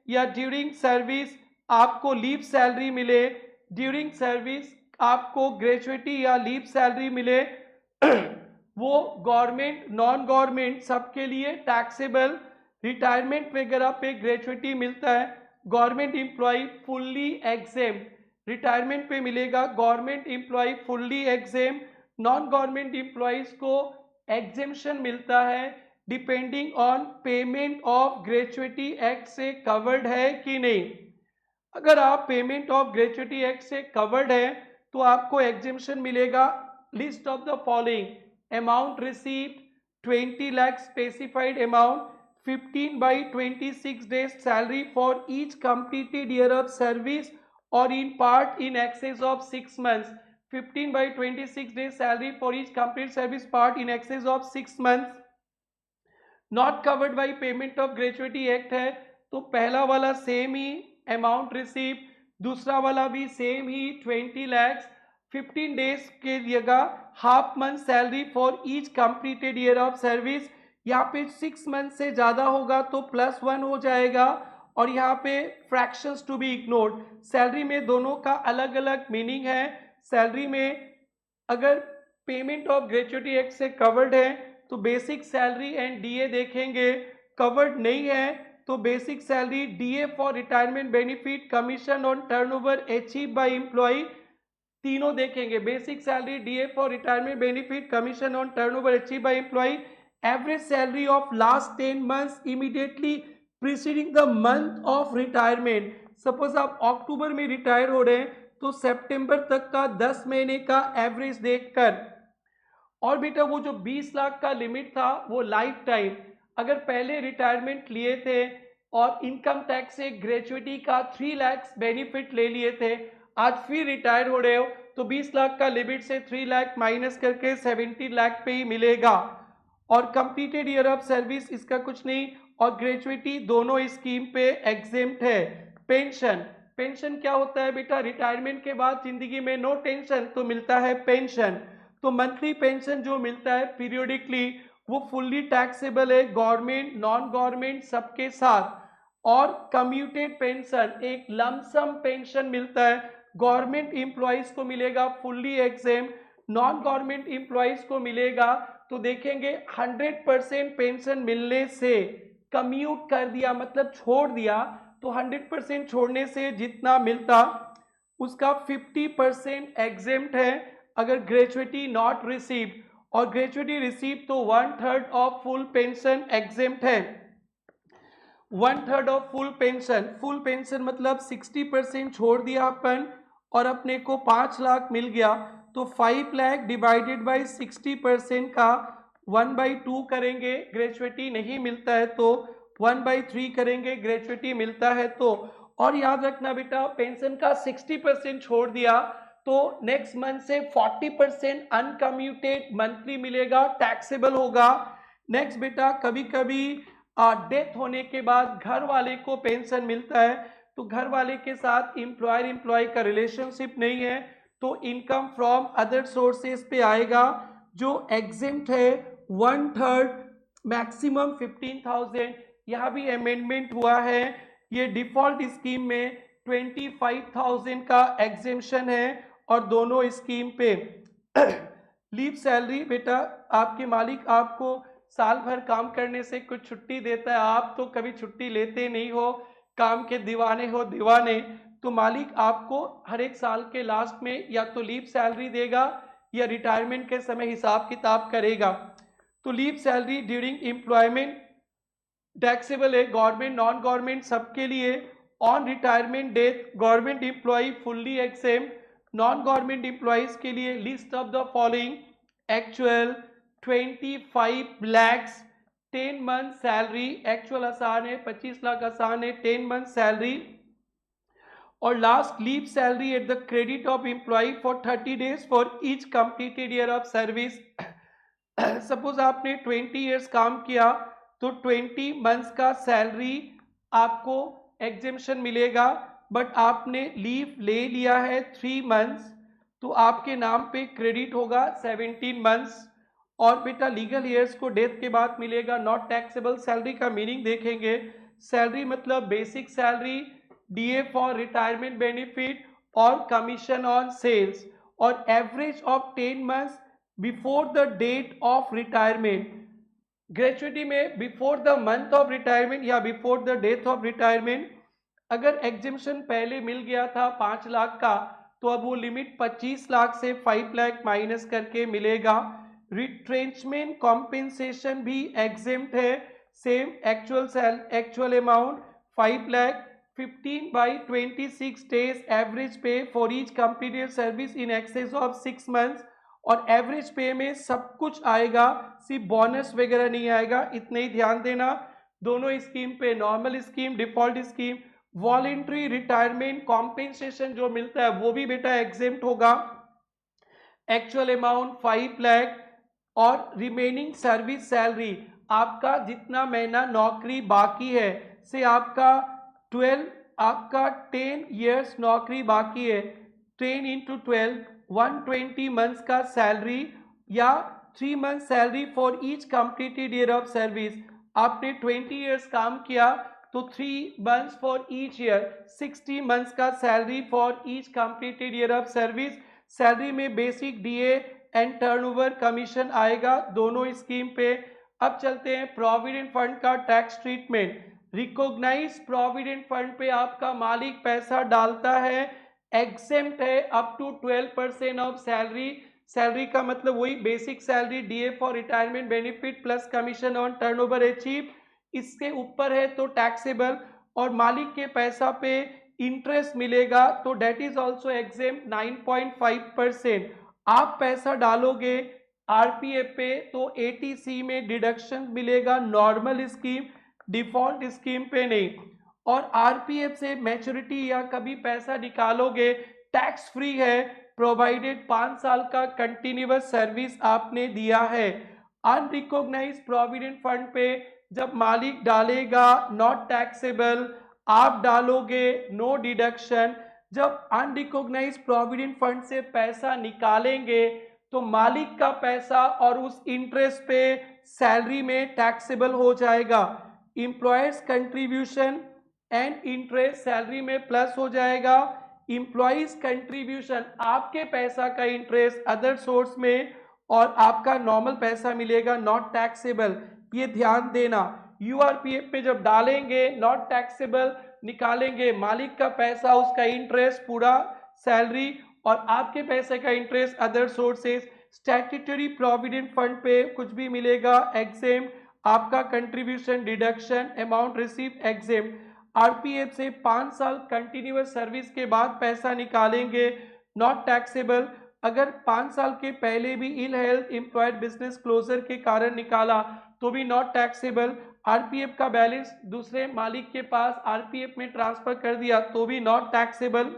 या ड्यूरिंग सर्विस आपको लीव सैलरी मिले, ड्यूरिंग सर्विस आपको ग्रेचुइटी या लीव सैलरी मिले वो गवर्नमेंट नॉन गवर्नमेंट सबके लिए टैक्सेबल। रिटायरमेंट वगैरह पे ग्रेचुइटी मिलता है, government employee fully exempt, retirement पे मिलेगा government employee fully exempt, non government employees को एग्जेम्पशन मिलता है depending on payment of gratuity act से कवर्ड है कि नहीं। अगर आप पेमेंट ऑफ ग्रेचुइटी एक्ट से कवर्ड है तो आपको एग्जेम्पशन मिलेगा। List of the following, amount received 20 lakh specified amount, 15/26 days salary for each completed year of service or in part in excess of 6 months, 15/26 days salary for each complete service part in excess of 6 months। Not covered by payment of gratuity act है तो पहला वाला same ही amount receive, दूसरा वाला भी same ही 20 lakhs, 15 days के जगह half month salary for each completed year of service. यहाँ पे 6 मंथ से ज़्यादा होगा तो +1 हो जाएगा, और यहाँ पे fractions to be ignored. Salary में दोनों का अलग अलग मीनिंग है। सैलरी में अगर पेमेंट ऑफ ग्रेचुइटी एक्ट से कवर्ड है तो बेसिक सैलरी एंड डीए देखेंगे, कवर्ड नहीं है तो basic salary, DA for retirement benefit, commission on turnover achieve by employee, तीनों देखेंगे, basic salary, DA for retirement benefit, commission on turnover achieve by employee, average salary of last 10 months immediately preceding the month of retirement. Suppose आप October में retire हो रहे हैं तो सितंबर तक का 10 महीने का एवरेज देखकर। और बेटा वो जो 20 लाख का लिमिट था वो लाइफ टाइम, अगर पहले रिटायरमेंट लिए थे और इनकम टैक्स से ग्रेचुइटी का 3 लाख बेनिफिट ले लिए थे, आज फिर रिटायर हो रहे हो तो 20 लाख का लिमिट से 3 लाख माइनस करके 70 लाख पे ही मिलेगा। और कंप्लीटेड ईयर ऑफ सर्विस इसका कुछ नहीं, और ग्रेचुइटी दोनों स्कीम पे एग्जेम्प्ट है। पेंशन, पेंशन क्या होता है बेटा, रिटायरमेंट के बाद जिंदगी में नो टेंशन तो मिलता है पेंशन, तो मंथली पेंशन जो मिलता है पीरियोडिकली वो फुल्ली टैक्सेबल है गवर्नमेंट नॉन गवर्नमेंट सबके साथ। और कम्यूटेड पेंशन एक लमसम पेंशन मिलता है, गवर्नमेंट एम्प्लॉयज को मिलेगा fully exempt, non government employees को मिलेगा। तो देखेंगे 100% पेंशन मिलने से कम्यूट कर दिया मतलब छोड़ दिया, तो 100% छोड़ने से जितना मिलता उसका 50% एग्जेम्प्ट है अगर ग्रेचुइटी नॉट रिसीव, और ग्रेचुइटी रिसीव तो 1/3 ऑफ फुल पेंशन एग्जेम्प्ट है। 1/3 ऑफ फुल पेंशन मतलब 60% छोड़ दिया अपन और अपने को 5 लाख मिल गया, तो 5 लाख डिवाइडेड बाई 60% का 1/2 करेंगे, ग्रेचुइटी नहीं मिलता है तो 1/3 करेंगे, ग्रेचुइटी मिलता है तो। और याद रखना बेटा पेंशन का 60% छोड़ दिया तो नेक्स्ट मंथ से 40% अनकम्यूटेड मंथली मिलेगा, टैक्सेबल होगा। नेक्स्ट बेटा कभी कभी डेथ होने के बाद घर वाले को पेंशन मिलता है, तो घर वाले के साथ एम्प्लॉयर एम्प्लॉय का रिलेशनशिप नहीं है तो इनकम फ्रॉम अदर सोर्सेस पे आएगा, जो एग्जेम्प्ट है 1/3 मैक्सिमम 15,000। यहाँ भी अमेंडमेंट हुआ है, ये डिफॉल्ट स्कीम में 25,000 का एग्जेम्पशन है और दोनों स्कीम पे। लीव सैलरी बेटा आपके मालिक आपको साल भर काम करने से कुछ छुट्टी देता है, आप तो कभी छुट्टी लेते नहीं हो, काम के दीवाने हो दीवाने, तो मालिक आपको हर एक साल के लास्ट में या तो लीव सैलरी देगा या रिटायरमेंट के समय हिसाब किताब करेगा। तो leave salary during employment taxable है गवर्नमेंट नॉन गवर्नमेंट सबके लिए। On retirement death government employee fully exempt, non government employees के लिए list of the following actual 25 lakhs 10 month salary, actual आसान है, 25 लाख आसान है, 10 मंथ सैलरी। और last leave salary at the credit of employee for 30 days for each completed year of service. Suppose आपने 20 years काम किया तो 20 मंथ्स का सैलरी आपको एग्जेम्पशन मिलेगा, बट आपने लीव ले लिया है 3 मंथ्स तो आपके नाम पे क्रेडिट होगा 17 मंथ्स। और बेटा लीगल ईयर्स को डेथ के बाद मिलेगा नॉट टैक्सेबल। सैलरी का मीनिंग देखेंगे, सैलरी मतलब basic salary, DA for retirement benefit और कमीशन ऑन सेल्स, और average of 10 months before the date of retirement. Gratuity में before the month of retirement या before the death of retirement. अगर exhibition पहले मिल गया था 5 लाख का तो अब वो लिमिट 25 लाख से 5 लाख माइनस करके मिलेगा। रिट्रेंचमेंट कॉम्पेंसेशन भी एग्जेम्प्ट है, same actual amount 5 lakh, 15/26 days average pay for each completed service in excess of 6 months. और एवरेज पे में सब कुछ आएगा, सिर्फ बोनस वगैरह नहीं आएगा, इतने ही ध्यान देना। दोनों स्कीम पे normal scheme default scheme voluntary retirement compensation जो मिलता है वो भी बेटा एग्जेम्प्ट होगा, एक्चुअल अमाउंट 5 लाख। और रिमेनिंग सर्विस सैलरी आपका जितना महीना नौकरी बाकी है से आपका 10 ईयर्स नौकरी बाकी है, 10 into 12 120 मंथ्स का सैलरी या 3 month salary for each completed year of service. आपने 20 ईयर्स काम किया तो 3 months for each year, 60 months का salary for each completed year of service. Salary में basic DA and turnover commission आएगा दोनों स्कीम पे। अब चलते हैं प्रोविडेंट फंड का tax treatment. Recognise provident fund पे आपका मालिक पैसा डालता है, एग्जेम्प्ट है up to 12% of salary. Salary का मतलब वही basic salary, DA for retirement benefit plus commission on turnover achieve, इसके ऊपर है तो टैक्सेबल। और मालिक के पैसा पे इंटरेस्ट मिलेगा तो डेट इज ऑल्सो एग्जेम्प्ट 9.5%। आप पैसा डालोगे आरपीएफ पे तो एटीसी में डिडक्शन मिलेगा, नॉर्मल स्कीम डिफॉल्ट स्कीम पे नहीं। और आरपीएफ से मैच्योरिटी या कभी पैसा निकालोगे टैक्स फ्री है, प्रोवाइडेड 5 साल का कंटिन्यूअस सर्विस आपने दिया है। अनरिकॉग्नाइज्ड प्रोविडेंट फंड पे जब मालिक डालेगा नॉट टैक्सेबल, आप डालोगे नो डिडक्शन। जब अनरिकॉग्नाइज्ड प्रोविडेंट फंड से पैसा निकालेंगे तो मालिक का पैसा और उस इंटरेस्ट पे सैलरी में टैक्सेबल हो जाएगा। Employers contribution and interest salary में प्लस हो जाएगा। इंप्लॉइज कंट्रीब्यूशन आपके पैसा का इंटरेस्ट अदर सोर्स में, और आपका नॉर्मल पैसा मिलेगा नॉट टैक्सेबल, ये ध्यान देना। यूआरपीएफ पे जब डालेंगे नॉट टैक्सेबल, निकालेंगे मालिक का पैसा उसका इंटरेस्ट पूरा सैलरी और आपके पैसे का interest other sources. Statutory provident fund पे कुछ भी मिलेगा एग्जेम्प्ट, आपका contribution deduction amount receive exempt. RPF से 5 साल कंटिन्यूअस सर्विस के बाद पैसा निकालेंगे नॉट टैक्सेबल। अगर 5 साल के पहले भी ill health employed business closure के कारण निकाला तो भी नॉट टैक्सेबल। आरपीएफ का बैलेंस दूसरे मालिक के पास आरपीएफ में ट्रांसफर कर दिया तो भी not taxable.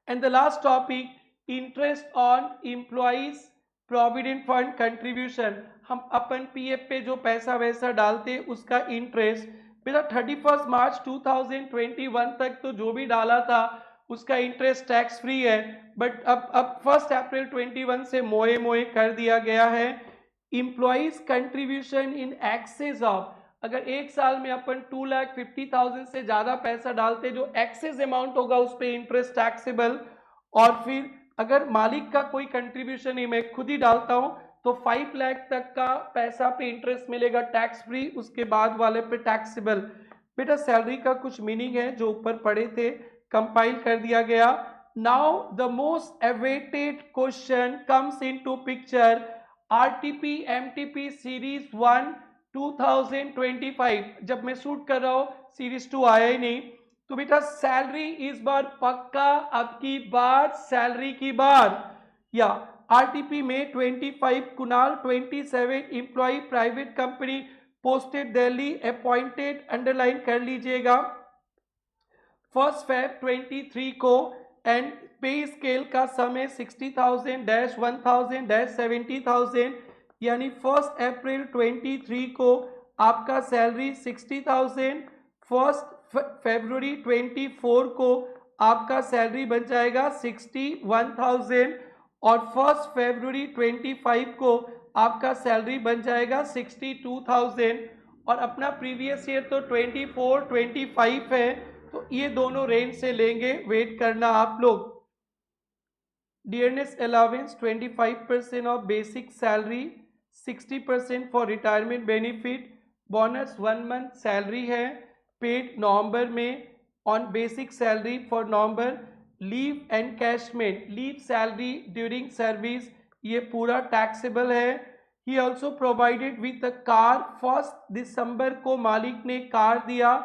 And the last topic, interest on employees provident fund contribution. हम अपन पीएफ पे जो पैसा वैसा डालते उसका इंटरेस्ट बेटा 31 मार्च 2021 तक तो जो भी डाला था उसका इंटरेस्ट टैक्स फ्री है, बट अब 1 अप्रैल 21 से मोए मोए कर दिया गया है। Employees contribution in excess of, अगर एक साल में अपन 2,50,000 से ज्यादा पैसा डालते जो एक्सेस अमाउंट होगा उस पर इंटरेस्ट टैक्सेबल। और फिर अगर मालिक का कोई कंट्रीब्यूशन ही मैं खुद ही डालता हूं तो 5 लाख तक का पैसा पे इंटरेस्ट मिलेगा टैक्स फ्री, उसके बाद वाले पे टैक्सेबल। बेटा सैलरी का कुछ मीनिंग है जो ऊपर पढ़े थे, कंपाइल कर दिया गया। Now the most awaited question comes into picture, RTP MTP series 1 2025 जब मैं शूट कर रहा हूं सीरीज 2 आया ही नहीं। तो बेटा सैलरी इस बार पक्का, अब की बार सैलरी की बार। या आरटीपी में 25 Kunal 27 employee private company posted Delhi appointed, underline कर लीजिएगा। 1 Feb 23 को एंड पे स्केल का समय 60,000-1000-70,000 यानी 1 अप्रैल 23 को आपका सैलरी 60,000, 1 फरवरी 24 को आपका सैलरी बन जाएगा 61,000 और 1 फरवरी 25 को आपका सैलरी बन जाएगा 62,000। और अपना प्रीवियस ईयर तो 24-25 है, तो ये दोनों रेंज से लेंगे, वेट करना आप लोग। Dearness allowance 25% of basic salary, 60% for retirement benefit, bonus 1 month salary है, पेड नवंबर में on basic salary for November, leave encashment, leave salary during service, ये पूरा टैक्सेबल है। He also provided with a car, 1 दिसंबर को मालिक ने कार दिया,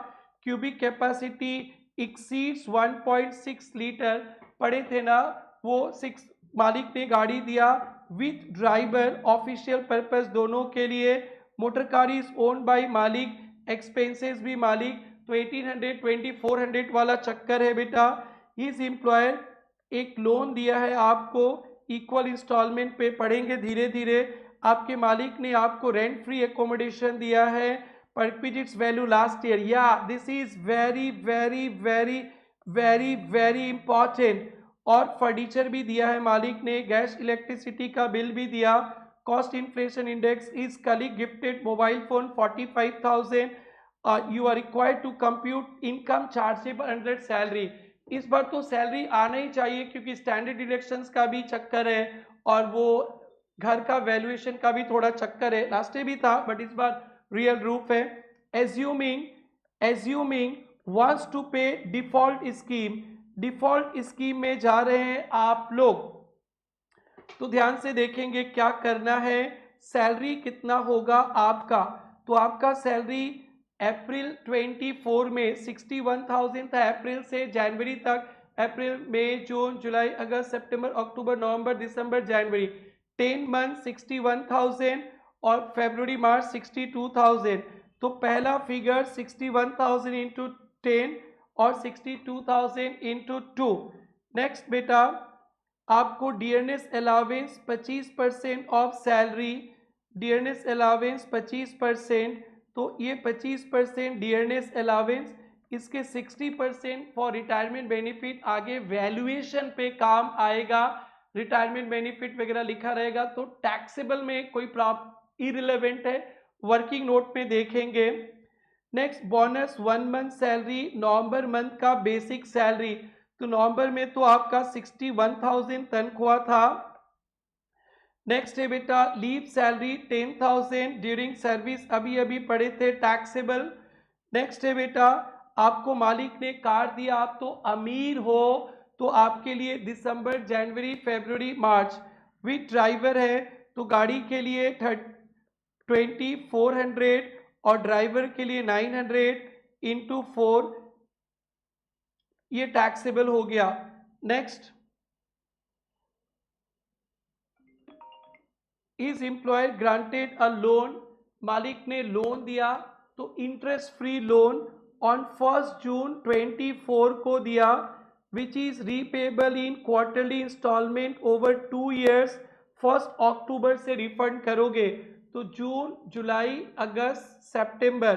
cubic capacity exceeds 1.6 litre पड़े थे ना, वो 6 मालिक ने गाड़ी दिया विथ ड्राइवर ऑफिशियल पर्पस दोनों के लिए। Motor car is own by मालिक, एक्सपेंसेस भी मालिक, तो 1800-2400 वाला चक्कर है बेटा। इस एम्प्लॉयर एक लोन दिया है आपको, इक्वल इंस्टॉलमेंट पे पढ़ेंगे धीरे धीरे। आपके मालिक ने आपको रेंट फ्री एकोमोडेशन दिया है, परक्विजिट्स वैल्यू लास्ट ईयर, या this is very very very very very important. और फर्नीचर भी दिया है मालिक ने, गैस इलेक्ट्रिसिटी का बिल भी दिया। Cost inflation index is colleague gifted mobile phone 45,000। You are required to compute income chargeable under salary. इस बार तो सैलरी आना ही चाहिए क्योंकि स्टैंडर्ड डिडक्शंस का भी चक्कर है और वो घर का वैल्यूएशन का भी थोड़ा चक्कर है, लास्ट ईयर भी था बट इस बार रियल रूप है। एज्यूमिंग वांट्स टू पे डिफॉल्ट स्कीम, डिफॉल्ट स्कीम में जा रहे हैं आप लोग, तो ध्यान से देखेंगे क्या करना है। सैलरी कितना होगा आपका, तो आपका सैलरी अप्रैल 24 में 61,000 था, अप्रैल से जनवरी तक, अप्रैल मई जून जुलाई अगस्त सितंबर अक्टूबर नवंबर दिसंबर जनवरी, 10 मंथ 61,000 और फरवरी मार्च 62,000। तो पहला फिगर 61,000 इंटू 10 और 62,000 इंटू 2। नेक्स्ट बेटा आपको dearness allowance 25% of salary, dearness allowance 25%, तो ये 25% डियरनेस अलावेंस, इसके 60% फॉर रिटायरमेंट बेनिफिट, आगे वैल्यूएशन पे काम आएगा, रिटायरमेंट बेनिफिट वगैरह लिखा रहेगा तो टैक्सेबल में कोई प्रॉब्लम इरिलेवेंट है, वर्किंग नोट में देखेंगे। नेक्स्ट बोनस 1 मंथ सैलरी, नवंबर मंथ का बेसिक सैलरी, तो नवंबर में तो आपका 61,000 तनख्वाह था। नेक्स्ट है बेटा लीव सैलरी 10,000 ड्यूरिंग सर्विस, अभी अभी पढ़े थे टैक्सेबल। नेक्स्ट है बेटा आपको मालिक ने कार दिया, आप तो अमीर हो, तो आपके लिए दिसंबर जनवरी फरवरी मार्च, विथ ड्राइवर है तो गाड़ी के लिए 2400 और ड्राइवर के लिए 900 इंटू 4, ये टैक्सेबल हो गया। Next is employer granted a loan, मालिक ने लोन दिया तो interest free loan on 1 June 24 को दिया, which is repayable in quarterly installment over 2 years, 1 October से रिफंड करोगे तो जून जुलाई अगस्त सितंबर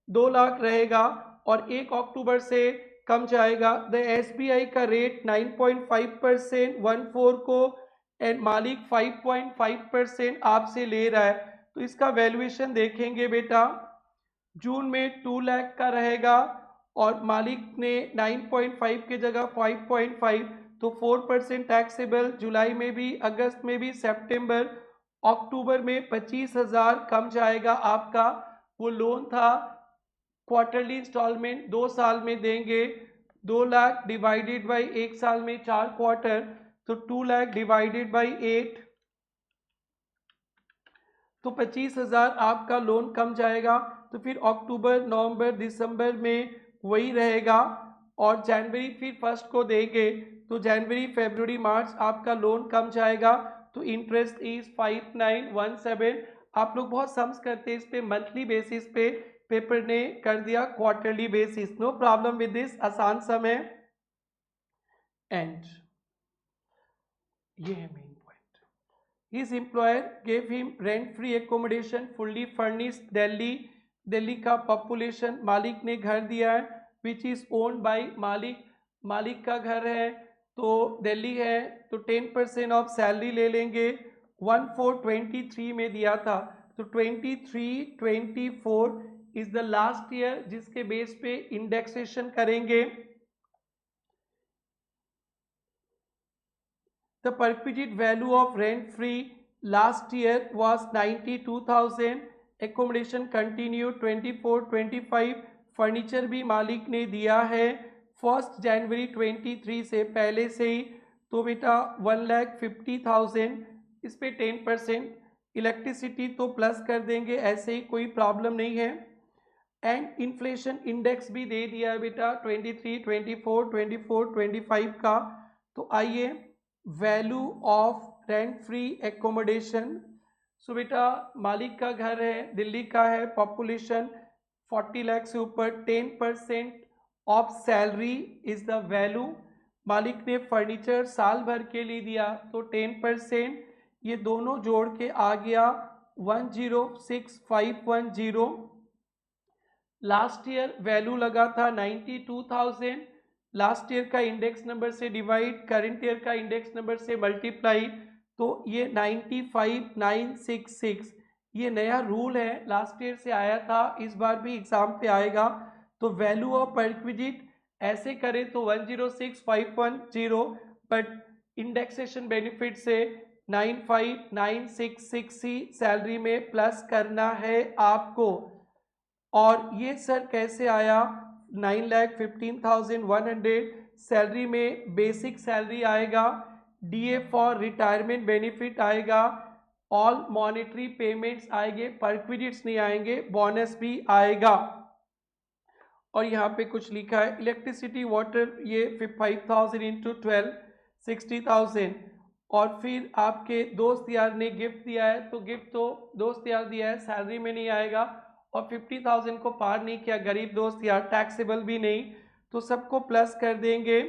2 लाख रहेगा और 1 अक्टूबर से कम जाएगा। द एसबीआई का रेट 9.5% 14 को एंड मालिक 5.5% आपसे ले रहा है, तो इसका वैल्यूएशन देखेंगे बेटा, जून में 2 लाख का रहेगा और मालिक ने 9.5 की जगह 5.5, तो 4% टैक्सेबल, जुलाई में भी अगस्त में भी सितंबर अक्टूबर में 25,000 कम जाएगा आपका। वो लोन था क्वार्टरली इंस्टॉलमेंट 2 साल में देंगे, 2 लाख डिवाइडेड बाई 1 साल में 4 क्वार्टर, तो 2 लाख डिवाइडेड बाई 8, तो 25,000 आपका लोन कम जाएगा। तो फिर अक्टूबर नवंबर दिसंबर में वही रहेगा, और जनवरी फिर फर्स्ट को देंगे तो जनवरी फरवरी मार्च आपका लोन कम जाएगा। तो इंटरेस्ट इज 5917। आप लोग बहुत सम्स करते हैं इस पे मंथली बेसिस पे, पेपर ने कर दिया quarterly basis, no problem with this, आसान सम है। एंड ये है main point. His employer gave him rent free accommodation fully furnished Delhi. Delhi का पॉपुलेशन, मालिक ने घर दिया है विच इज ओन्ड बाय मालिक, मालिक का घर है तो दिल्ली है, तो 10% ऑफ सैलरी ले लेंगे। 1423 में दिया था, तो 23-24 इज द लास्ट ईयर जिसके बेस पे इंडेक्सेशन करेंगे। The perquisite value of rent free last year was 92,000. Accommodation continued 24-25. Furniture भी मालिक ने दिया है 1 जनवरी 23 से पहले से ही, तो बेटा 1,50,000, इस पे 10%। इलेक्ट्रिसिटी तो प्लस कर देंगे, ऐसे ही कोई प्रॉब्लम नहीं है। एंड इन्फ्लेशन इंडेक्स भी दे दिया है बेटा 23, 24, 24, 25 का। तो आइए value of rent free accommodation. So बेटा मालिक का घर है, दिल्ली का है, पॉपुलेशन 40 लाख से ऊपर, 10% of salary is the value. मालिक ने फर्नीचर साल भर के लिए दिया तो 10%, ये दोनों जोड़ के आ गया 106,510। लास्ट ईयर वैल्यू लगा था 92,000, लास्ट ईयर का इंडेक्स नंबर से डिवाइड, करंट ईयर का इंडेक्स नंबर से मल्टीप्लाई, तो ये 95,966। ये नया रूल है, लास्ट ईयर से आया था, इस बार भी एग्जाम पे आएगा। तो वैल्यू ऑफ परक्विजिट ऐसे करें तो 106,510, बट इंडेक्सेशन बेनिफिट से 95,966 ही सैलरी में प्लस करना है आपको। और ये सर कैसे आया, 9,15,100 सैलरी में बेसिक सैलरी आएगा, डीए फॉर रिटायरमेंट बेनिफिट आएगा, ऑल मॉनेटरी पेमेंट्स आएंगे, परक्विजिट्स नहीं आएंगे, बोनस भी आएगा। और यहाँ पे कुछ लिखा है इलेक्ट्रिसिटी वाटर, ये 5,000 इंटू 12 60,000। और फिर आपके दोस्त यार ने गिफ्ट दिया है, तो गिफ्ट तो दोस्त यार दिया है, सैलरी में नहीं आएगा, और 50,000 को पार नहीं किया, गरीब दोस्त यार, टैक्सेबल भी नहीं, तो सबको प्लस कर देंगे।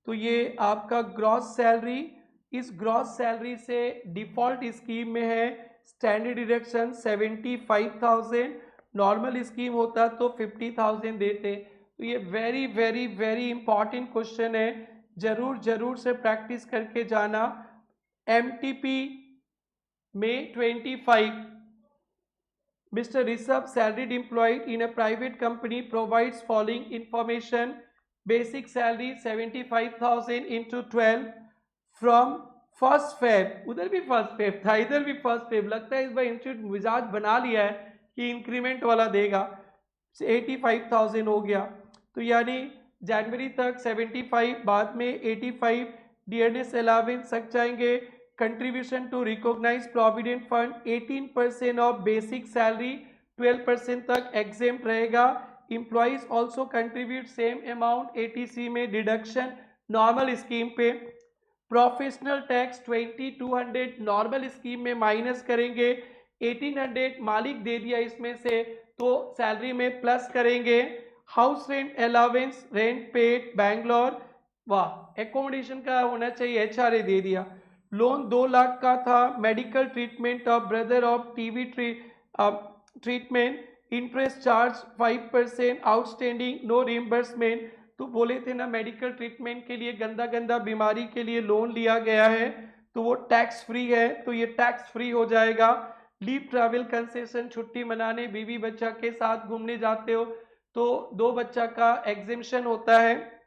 तो ये आपका ग्रॉस सैलरी, इस ग्रॉस सैलरी से डिफॉल्ट स्कीम में है स्टैंडर्ड डिडक्शन 75,000, नॉर्मल स्कीम होता तो 50,000 देते। तो ये very very very important question है, जरूर जरूर से प्रैक्टिस करके जाना। एमटीपी में 25, Mr. Rishabh, salaried employed in a private company, provides following information. Basic salary 75,000 into 12 from 1st Feb, उधर भी 1st Feb था, इधर भी 1st Feb, लगता है इस बार इंस्टीट्यूट मिजाज बना लिया है कि इंक्रीमेंट वाला देगा। 85,000 हो गया, तो यानी जनवरी तक 75, बाद में 85, डियरनेस अलावेंस सक जाएंगे, contribution to recognise provident fund 18% of basic salary, 12% तक एग्जेम्प्ट रहेगा। Employees also contribute same amount, eighty C में डिडक्शन नॉर्मल स्कीम पे। प्रोफेशनल टैक्स 2200 नॉर्मल स्कीम में माइनस करेंगे, 1800 मालिक दे दिया इसमें से तो सैलरी में प्लस करेंगे। House rent allowance, rent paid Bangalore, वाह एकोमोडेशन का होना चाहिए, एचआरए दे दिया। लोन 2 लाख का था, medical treatment of brother of TB treatment, interest charge 5%, outstanding no reimbursement. तो बोले थे ना मेडिकल ट्रीटमेंट के लिए, गंदा गंदा बीमारी के लिए लोन लिया गया है तो वो टैक्स फ्री है, तो ये टैक्स फ्री हो जाएगा। लीव ट्रैवल कंसेशन, छुट्टी मनाने बीवी बच्चा के साथ घूमने जाते हो तो 2 बच्चा का एग्जेम्पशन होता है,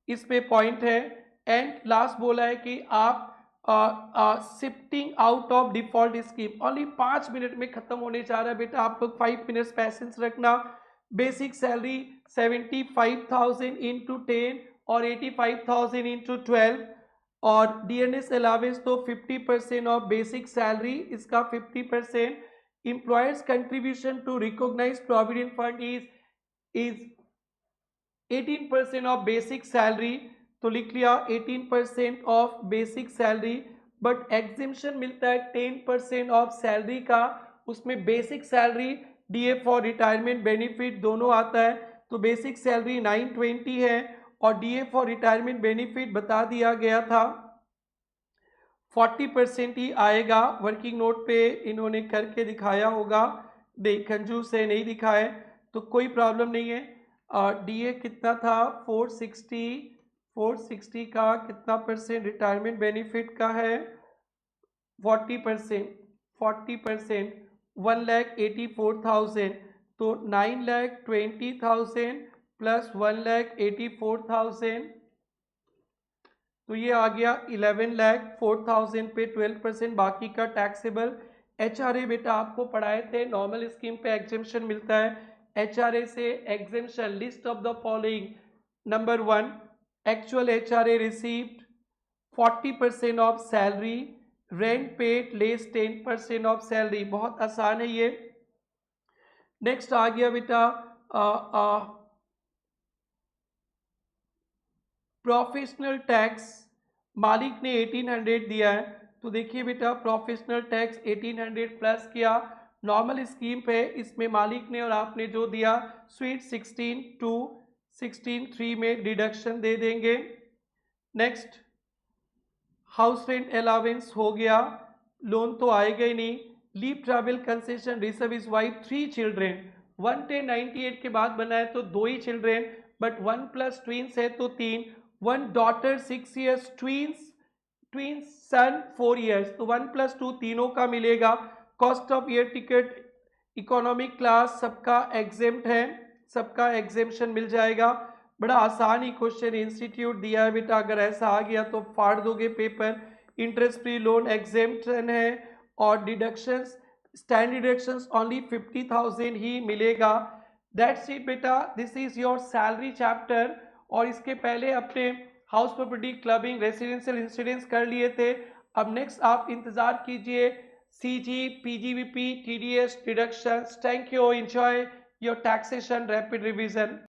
इस पे पॉइंट है। एंड लास्ट बोला है कि आप shifting out of default scheme, only 5 minute में खत्म होने जा रहा है बेटा, आप लोग 5 मिनट्स पैसेंस रखना। बेसिक सैलरी 75,000 इंटू 10 और 85,000 इंटू 12, और DNS अलावेंस तो 50% ऑफ बेसिक सैलरी, इसका 50%. Employer's contribution to recognise provident fund is 18% of basic salary, तो लिख लिया 18% of basic salary. But exemption मिलता है 10% ऑफ सैलरी का, उसमें basic salary, DA for retirement benefit दोनों आता है. तो बेसिक सैलरी 920 है और DA फॉर रिटायरमेंट बेनिफिट बता दिया गया था 40% ही आएगा. वर्किंग नोट पे इन्होंने करके दिखाया होगा, कंजूस से नहीं दिखाए तो कोई प्रॉब्लम नहीं है. DA कितना था 460 का कितना परसेंट रिटायरमेंट बेनिफिट का है 40%. 1,84,000, तो 9,20,000 प्लस 1,84,000, तो ये आ गया 11,04,000 पे 12%, बाकी का टैक्सेबल. HRA बेटा आपको पढ़ाए थे, नॉर्मल स्कीम पे एग्जेम्पशन मिलता है. HRA से exemption, list of the following. Number 1, actual HRA received 40% of salary, rent paid less 10% of salary. बहुत आसान है ये. नेक्स्ट आ गया बेटा प्रोफेशनल टैक्स. मालिक ने 1800 दिया है, तो देखिए बेटा प्रोफेशनल टैक्स 1800 प्लस किया. नॉर्मल स्कीम पे इसमें मालिक ने और आपने जो दिया स्वीट 16 टू 16 में डिडक्शन दे देंगे. नेक्स्ट हाउस रेंट अलावेंस हो गया, लोन तो आएगा ही नहीं. Leave travel concession reserve is wife 3 children. 11098 के बाद बना है तो 2 ही चिल्ड्रेन, बट 1 प्लस ट्विंस है तो 3. 1 daughter 6 years, twins son 4 years, तो 1 प्लस 2 तीनों का मिलेगा. Cost of air ticket economic class सबका एग्जेम्प्ट है, सबका एग्जेम्पशन मिल जाएगा. बड़ा आसान ही क्वेश्चन इंस्टीट्यूट दिया है बेटा, अगर ऐसा आ गया तो फाड़ दोगे paper. Interest free loan exemption है और डिडक्शंस, स्टैंड डिडक्शंस ओनली 50,000 ही मिलेगा. दैट्स इट बेटा, this is your salary chapter. और इसके पहले अपने house property, clubbing, residential incidence कर लिए थे. अब नेक्स्ट आप इंतजार कीजिए CG, PGBP, TDS deductions. Thank you, enjoy your taxation rapid revision.